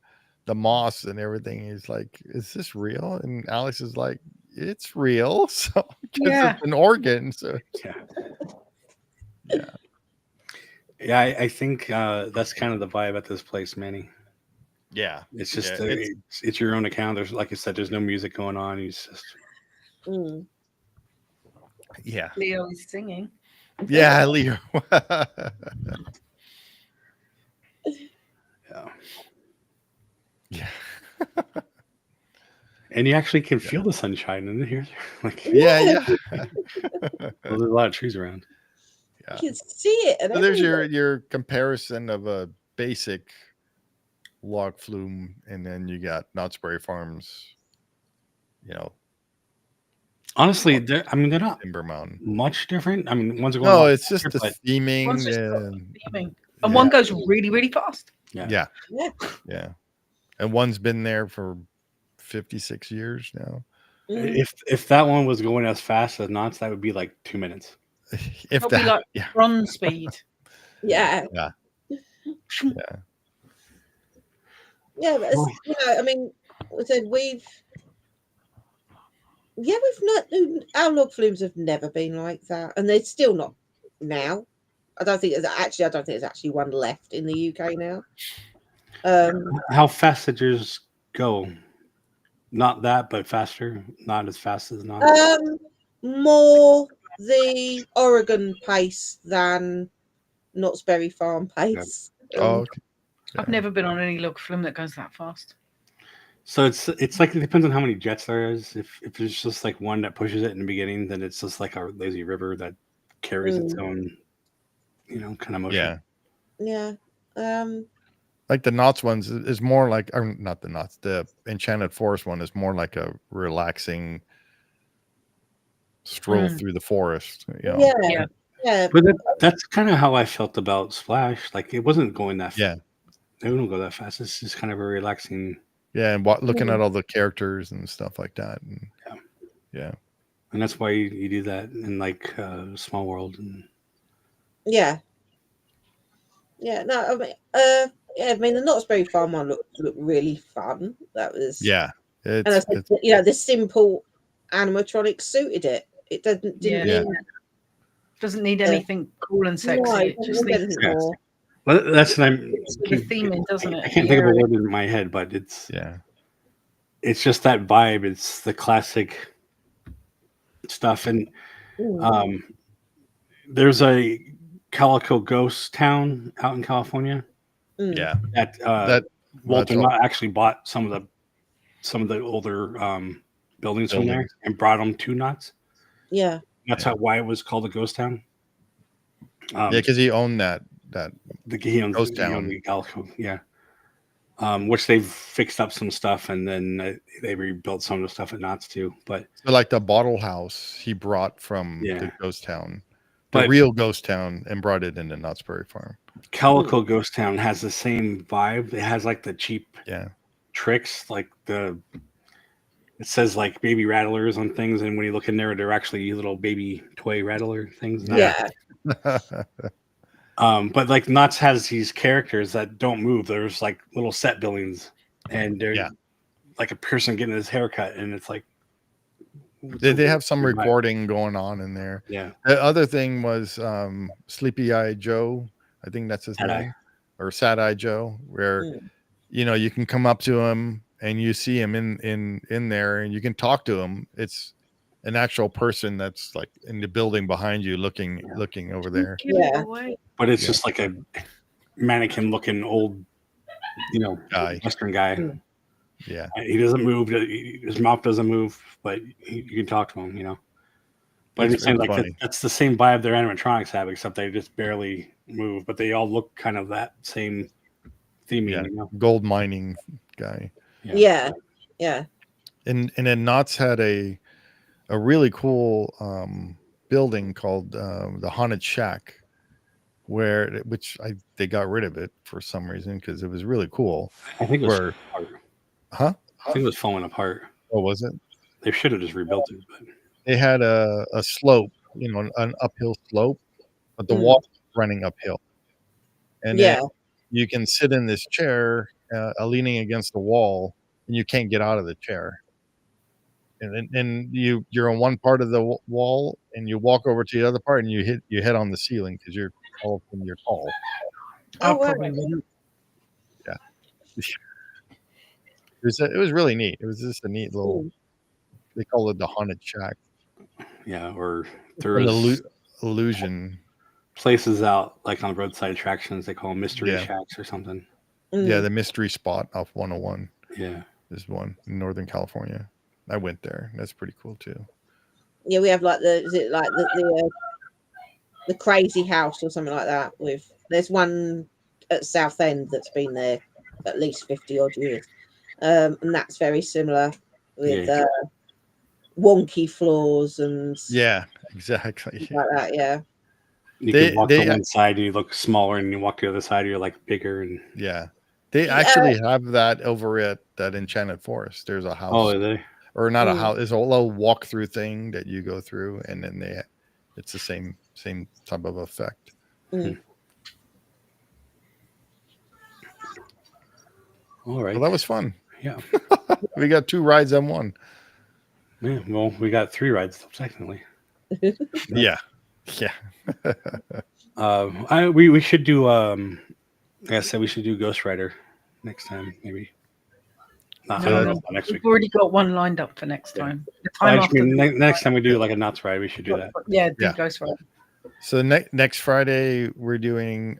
moss and everything. He's like, "Is this real?" And Alex is like, "It's real." So it's an organ. So yeah. I think that's kind of the vibe at this place, Manny. Yeah, it's just it's your own account. There's, like I said, there's no music going on. He's just yeah. Leo is singing. Yeah, Leo. Yeah. And you actually can feel the sunshine in here. Like yeah. There's a lot of trees around. Yeah. You can see it. So there's your comparison of a basic log flume, and then you got Knott's Berry Farms. You know, honestly, they're not Timber Mountain much different. I mean, one's going. No, it's just the theming, and one goes really, really fast. Yeah. And one's been there for 56 years now. If that one was going as fast as Knott's, that would be like 2 minutes. If that, be like run speed. Yeah. Yeah. Yeah, but I mean, we've not. Our log flumes have never been like that, and they're still not now. I don't think there's actually one left in the UK now. How fast did yours go? Not that, but faster. Not as fast as not. More the Oregon pace than Knott's Berry Farm pace. Oh, okay. I've never been on any log flume that goes that fast. So it's like it depends on how many jets there is. If there's just like one that pushes it in the beginning, then it's just like a lazy river that carries its own, kind of motion. Yeah. Like the Knott's ones is more like, or not the Knott's, the Enchanted Forest one is more like a relaxing stroll through the forest. Yeah. But that's kind of how I felt about Splash. Like it wasn't going that fast. Yeah. They don't go that fast. It's just kind of a relaxing. Yeah, and looking at all the characters and stuff like that. And yeah. And that's why you do that in like Small World. And Yeah. No, I mean, the Knott's Berry Farm one looked really fun. That was and I said, the simple animatronics suited it. It didn't doesn't need anything cool and sexy. No, it just needs more. Well, that's what I'm. The theming, doesn't it? I can't think of a word in my head, but it's it's just that vibe. It's the classic stuff, and there's a Calico ghost town out in California. Yeah, that Walter Knott actually bought some of the older buildings from there and brought them to Knott's. Yeah, that's why it was called a ghost town. Because he owned that he owned ghost town. He owned the Calico, which they've fixed up some stuff and then they rebuilt some of the stuff at Knott's too. But so like the bottle house he brought from the ghost town, the real ghost town, and brought it into Knott's Berry Farm. Calico Ghost Town has the same vibe. It has like the cheap tricks, like it says like baby rattlers on things, and when you look in there, they're actually little baby toy rattler things. But like Knott's has these characters that don't move. There's like little set buildings, and they're like a person getting his haircut, and it's like they have some recording going on in there. Yeah. The other thing was Sleepy Eye Joe. I think that's his name, or Sad Eye Joe, where you can come up to him and you see him in there, and you can talk to him. It's an actual person that's like in the building behind you, looking over there. Yeah, but it's just like a mannequin looking old, guy, Western guy. Yeah, he doesn't move. His mouth doesn't move, but you can talk to him. But it's like that's the same vibe their animatronics have, except they just barely move, but they all look kind of that same theming. Gold mining guy. Yeah. And then Knott's had a really cool building called the Haunted Shack, which they got rid of it for some reason because it was really cool. I think it was I think it was falling apart. Oh, was it? They should have just rebuilt it. But they had a slope, an uphill slope, but the wall was running uphill. And you can sit in this chair, leaning against the wall, and you can't get out of the chair. And you're on one part of the wall, and you walk over to the other part, and you hit your head on the ceiling because you're tall. I probably wouldn't. Yeah. It was really neat. It was just a neat little. They call it the Haunted Shack. Yeah, or there's illusion places out like on roadside attractions. They call them mystery shacks or something. Yeah, the mystery spot off 101. Yeah, there's one in Northern California. I went there. That's pretty cool too. Yeah, we have like the crazy house or something like that. There's one at South End that's been there at least 50 odd years, and that's very similar with wonky floors and exactly like that. Yeah, you can walk to one side and you look smaller, and you walk to the other side, you're like bigger. And they actually have that over at that Enchanted Forest. There's a house. Oh, are they? Or not a house. It's a little walk-through thing that you go through, and then it's the same type of effect. All right. Well, that was fun. Yeah. We got 2 rides on one. Yeah. Well, we got 3 rides technically. Yeah. We should do. Like I said, we should do Ghost Rider next time, maybe. next week. We've already got one lined up for next time. The time after next time we do like a nuts ride, we should do that. Yeah, Ghost Ride. So next Friday we're doing.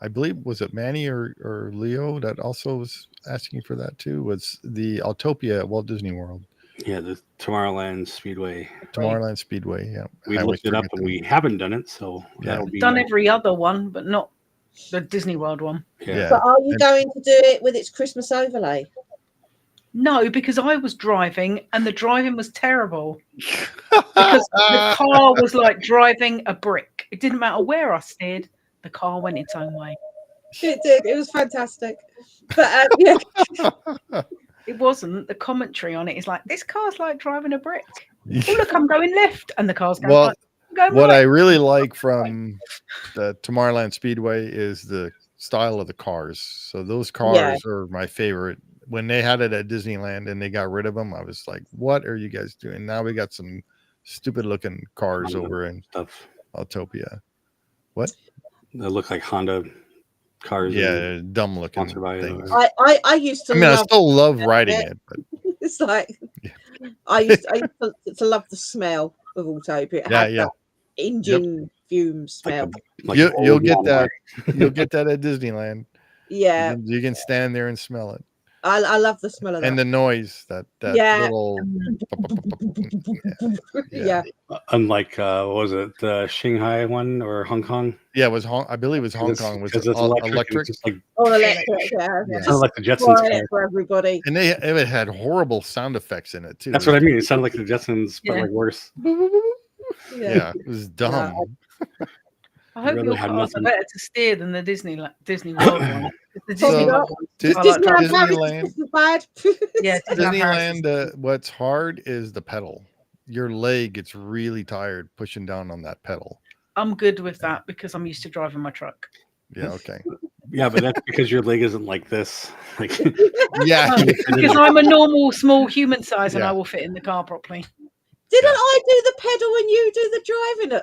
I believe was it Manny or Leo that also was asking for that too. Was the Autopia at Walt Disney World? Yeah, the Tomorrowland Speedway. Tomorrowland Speedway. Yeah, we looked it up and we haven't done it, so that'll be done every other one, but not the Disney World one. Yeah. But are you going to do it with its Christmas overlay? No, because I was driving and the driving was terrible. Because the car was like driving a brick. It didn't matter where I steered, the car went its own way. It did. It was fantastic. But yeah. It wasn't. The commentary on it is like, this car's like driving a brick. Oh, look, I'm going left. And the car's going right. What I really like from the Tomorrowland Speedway is the style of the cars. So those cars are my favorite. When they had it at Disneyland and they got rid of them, I was like, what are you guys doing? Now we got some stupid looking cars over in Autopia. What? They look like Honda cars. Yeah, dumb looking things. I used to I still love riding it. But... It's like, I used to love the smell of Autopia. It had that engine fume smell. You'll get that. You'll get that at Disneyland. Yeah. You can stand there and smell it. I love the smell of that. And the noise, that little... Yeah. Unlike, what was it, the Shanghai one or Hong Kong? Yeah, it was I believe it was Hong Kong. Was all electric? It's like, electric, It sounded like the Jetsons. For everybody. And it had horrible sound effects in it, too. That's what I mean. It sounded like the Jetsons, but like worse. Yeah, it was dumb. I hope your cars are better to steer than the Disney World one. The Disneyland, what's hard is the pedal. Your leg gets really tired pushing down on that pedal. I'm good with that because I'm used to driving my truck. Yeah, okay. Yeah, but that's because your leg isn't like this. Like, yeah, because I'm a normal small human size and I will fit in the car properly. Didn't I do the pedal and you do the driving?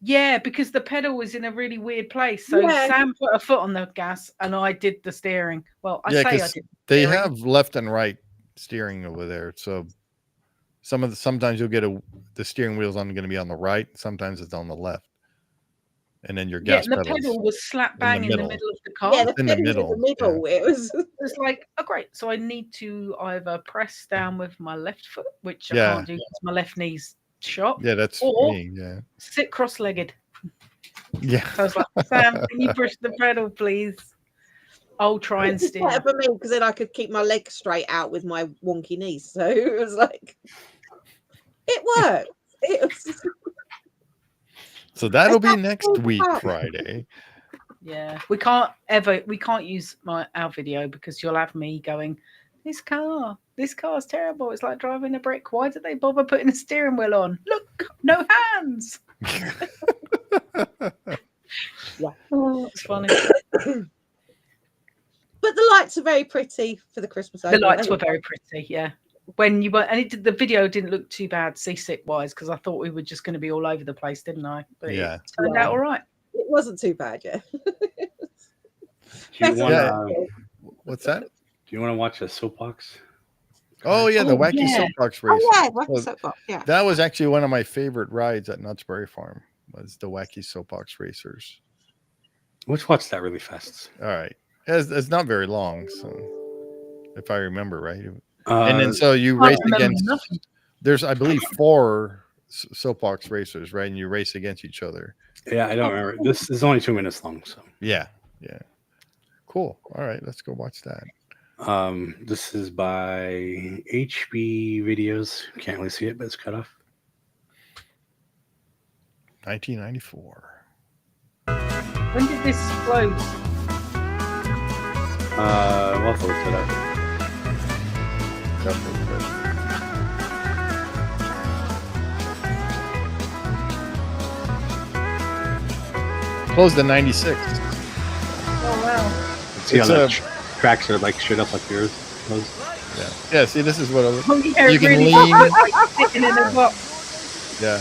Yeah, because the pedal was in a really weird place. So Sam put a foot on the gas and I did the steering. Well, I did. They have left and right steering over there. So sometimes you'll get the steering wheel's going to be on the right. Sometimes it's on the left. And then your gas pedal. The pedal was slap bang in the middle of the car. Yeah, the in the middle. Yeah. It was like, oh great. So I need to either press down with my left foot, which I can't do because my left knee's shot. Yeah, that's me. Yeah. Sit cross-legged. Yeah. So I was like, Sam, can you push the pedal, please? I'll try and steer. Better for me because then I could keep my legs straight out with my wonky knees. So it was like, it worked. It was... So that'll be next week, Friday. Yeah, we can't use our video because you'll have me going, this car's terrible. It's like driving a brick. Why did they bother putting a steering wheel on? Look, no hands. Yeah, it's funny. But the lights are very pretty for the Christmas. The lights were very pretty. Yeah. When you were, and the video didn't look too bad seasick wise because I thought we were just going to be all over the place, didn't I? But it turned out all right. It wasn't too bad, yeah. What's that? Do you want to watch a soapbox? Oh yeah, the wacky soapbox race. Oh yeah, wacky soapbox. Yeah, that was actually one of my favorite rides at Knott's Berry Farm. Was the wacky soapbox racers. Let's watch that really fast. All right, it's not very long, so if I remember right. And then so you race against. There's I believe 4 soapbox racers, right? And you race against each other. Yeah, I don't remember. This is only 2 minutes long, so yeah. Cool. All right, let's go watch that. This is by HB Videos. Can't really see it, but it's cut off. 1994. When did this close? We'll have to look it up. Definitely good. Closed in 96. Oh wow. See how that tracks are like straight up like yours. Yeah. See, this is what you can really lean. Sitting in a box. Yeah.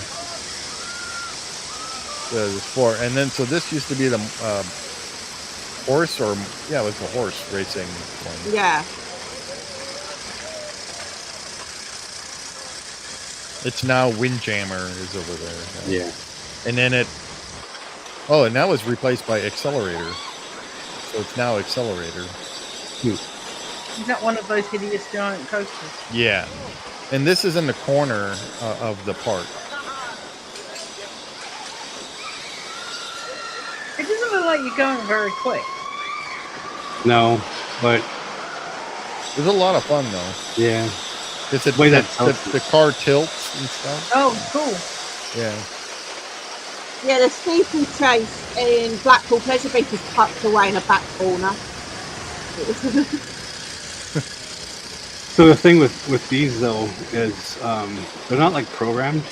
There's 4, and then so this used to be the horse, or it was the horse racing one. Yeah. It's now Windjammer is over there. Yeah. And then and that was replaced by Accelerator. So it's now Accelerator. Is that one of those hideous giant coasters? Yeah. And this is in the corner of the park. It doesn't look like you're going very quick. No, but it's a lot of fun though. Yeah. It's the car tilts and stuff. Oh, cool. Yeah. Yeah, the steeplechase in Blackpool Pleasure Beach is tucked away in a back corner. So the thing with these though is they're not like programmed,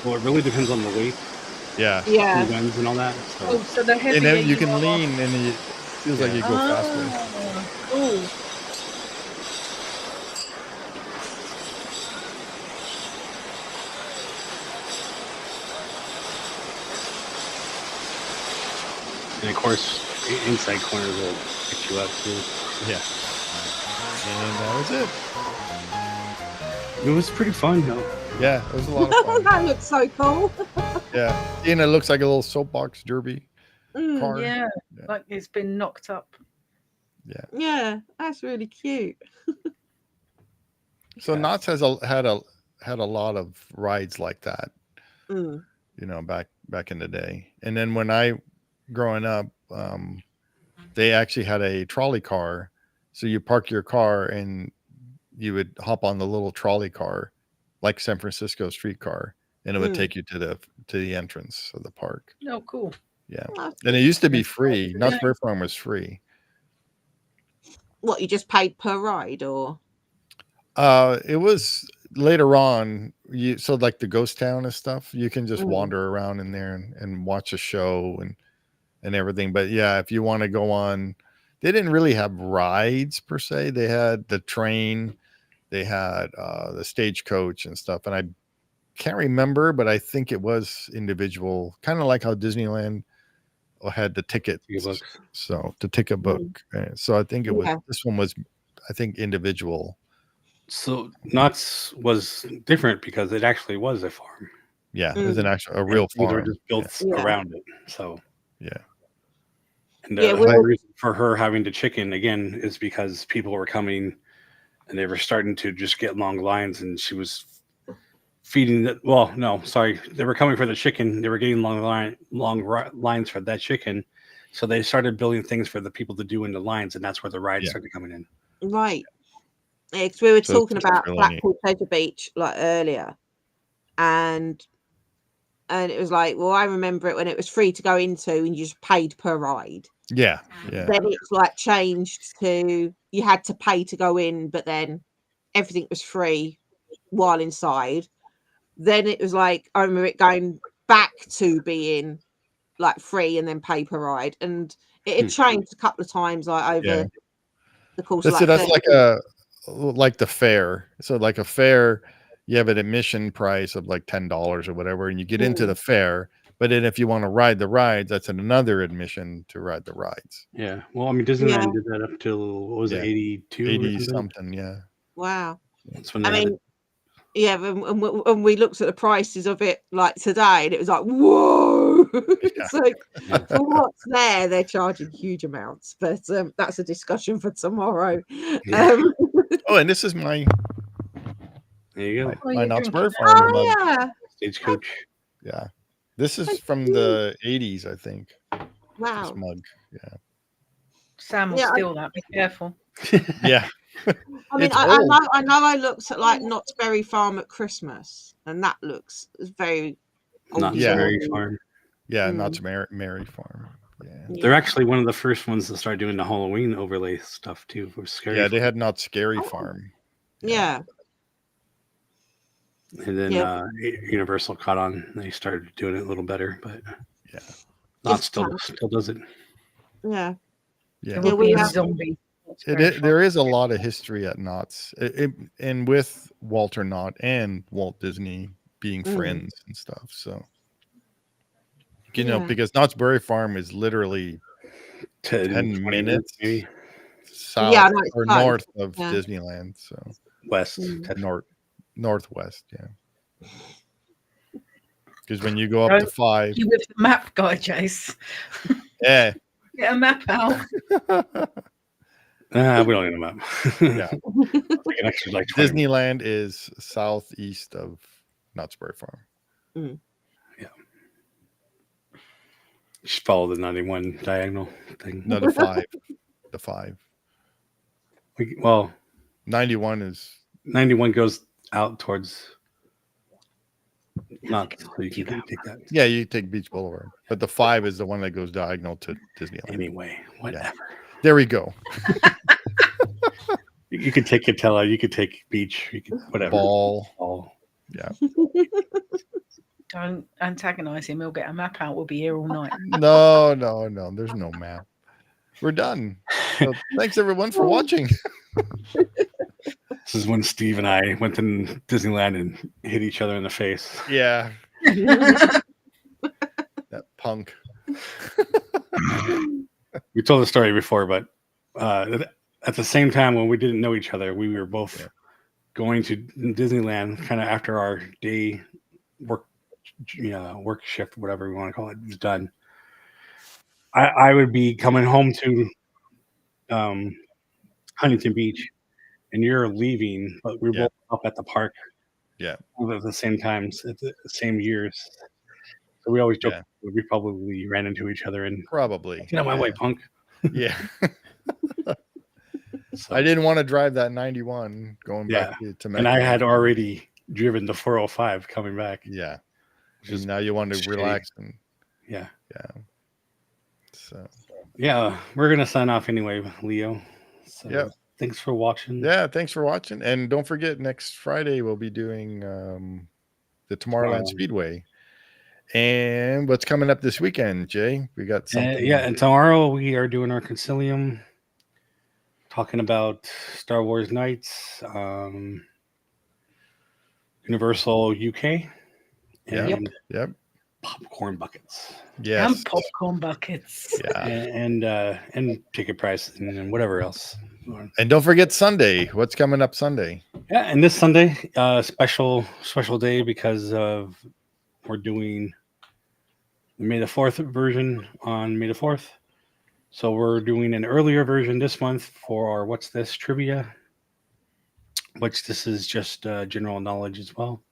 so it really depends on the weight. Yeah. Yeah. The winds and all that. So they're heavy. And then you can lean, and it feels like you go faster. Cool. And of course, inside corners will pick you up too. Yeah. And that was it. It was pretty fun though. Yeah, it was a lot of fun. That looks so cool. Yeah. And it looks like a little soapbox derby car. Yeah, like it's been knocked up. Yeah. Yeah, that's really cute. So Knott's has had a lot of rides like that. Mm. You know, back in the day. And then when I growing up, they actually had a trolley car. So you park your car and you would hop on the little trolley car, like San Francisco streetcar, and it would take you to the entrance of the park. Oh, cool. Yeah. And it used to be free. Knott's Berry Farm was free. What, you just paid per ride, or? It was later on. So like the ghost town and stuff, you can just wander around in there and watch a show and everything. But yeah, if you want to go on, they didn't really have rides per se. They had the train, they had the stagecoach and stuff. And I can't remember, but I think it was individual, kind of like how Disneyland had the ticket. So the ticket book. So I think it was, this one was, I think, individual. So Knott's was different because it actually was a farm. Yeah, it was a real farm. They were just built around it. So yeah. And the whole reason for her having the chicken again is because people were coming and they were starting to just get long lines, and she was feeding that. Well, no, sorry, they were coming for the chicken. They were getting long lines for that chicken, so they started building things for the people to do in the lines, and that's where the rides started coming in. Right. Because we were talking about Blackpool Pleasure Beach like earlier, and it was like, well, I remember it when it was free to go into and you just paid per ride. Yeah, yeah. Then it's like changed to you had to pay to go in, but then everything was free while inside. Then it was like, I remember it going back to being like free and then pay per ride, and it had changed a couple of times like over the course. That's like the fair. So like a fair, you have an admission price of like $10 or whatever, and you get into the fair. But then if you want to ride the rides, that's another admission to ride the rides. Yeah. Well, I mean, Disneyland did that up till, what was it, 82? 80 something, yeah. Wow. That's when and we looked at the prices of it like today, and it was like, whoa. It's like, for what's there, they're charging huge amounts. But that's a discussion for tomorrow. And this is my... There you go. My Knott's Berry Farm mug. Yeah. Stagecoach. Yeah. This is from the 80s, I think. Wow. This mug. Yeah. Sam will steal that. Be careful. Yeah. I mean, I know I looked at like Knott's Berry Farm at Christmas, and that looks very Knott's Berry Farm. Yeah, Knott's Berry Farm. Yeah. They're actually one of the first ones to start doing the Halloween overlay stuff too. For Scary Farm. They had Knott's Scary Farm. Yeah. And then Universal caught on. They started doing it a little better, but Knott's still does it. Yeah. Yeah. We have zombie. There is a lot of history at Knott's, and with Walter Knott and Walt Disney being friends and stuff. So, you know, because Knott's Berry Farm is literally 10 minutes south or north of Disneyland. So west, northwest. Yeah. Because when you go up to 5, you with the map guy, Chase. Yeah. Get a map out. We don't need a map. Yeah. Actually, like Disneyland is southeast of Knott's Berry Farm. Mm. Yeah. Just follow the 91 diagonal thing. No, the 5. The 5. Well, 91 is 91 goes out towards not so you can take that. Yeah, you take Beach Boulevard. But the 5 is the one that goes diagonal to Disneyland. Anyway, whatever. Yeah. There we go. You could take Catella, you could take Beach, you could whatever. Ball. Yeah. Don't antagonize him. He'll get a map out. We'll be here all night. No. There's no map. We're done. So thanks everyone for watching. This is when Steve and I went to Disneyland and hit each other in the face. Yeah. That punk. We told the story before, but at the same time when we didn't know each other, we were both going to Disneyland kind of after our day work shift, whatever we want to call it, was done. I would be coming home to Huntington Beach, and you're leaving, but we're both up at the park. Yeah. At the same times, at the same years. So we always joke we probably ran into each other and probably. Get out my way, punk. Yeah. So, I didn't want to drive that 91 going back to Mexico. And I had already driven the 405 coming back. Yeah. Just now you want to relax and yeah. So we're gonna sign off anyway, Leo. So thanks for watching. Yeah, thanks for watching. And don't forget, next Friday we'll be doing the Tomorrowland Speedway. And what's coming up this weekend, Jay? We got something. And tomorrow we are doing our Concilium, talking about Star Wars Nights, Universal UK, and popcorn buckets. Yes. And popcorn buckets. Yeah. And ticket price and whatever else. And don't forget Sunday. What's coming up Sunday? Yeah, and this Sunday, special day because of we're doing the May the 4th version on May the 4th. So we're doing an earlier version this month for our What's This trivia, which this is just general knowledge as well.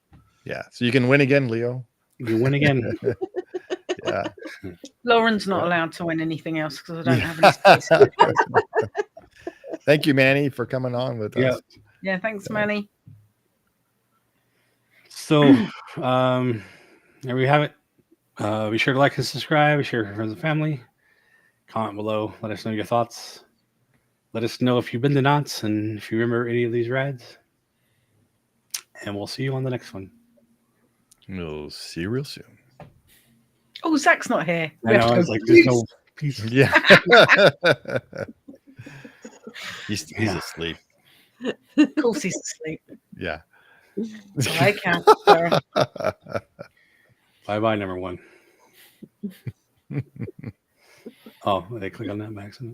Yeah, so you can win again, Leo. You can win again. Yeah. Lauren's not allowed to win anything else because I don't have any space. Thank you, Manny, for coming on with us. Yeah, thanks, Manny. So there we have it. Be sure to like and subscribe. Share with friends and family. Comment below. Let us know your thoughts. Let us know if you've been to Knott's and if you remember any of these rides. And we'll see you on the next one. We'll see you real soon. Oh, Zach's not here. I know. I was like, there's no peace. Yeah. He's asleep. Of course he's asleep. Yeah. I can't. Bye-bye, number one. Oh, they click on that by accident.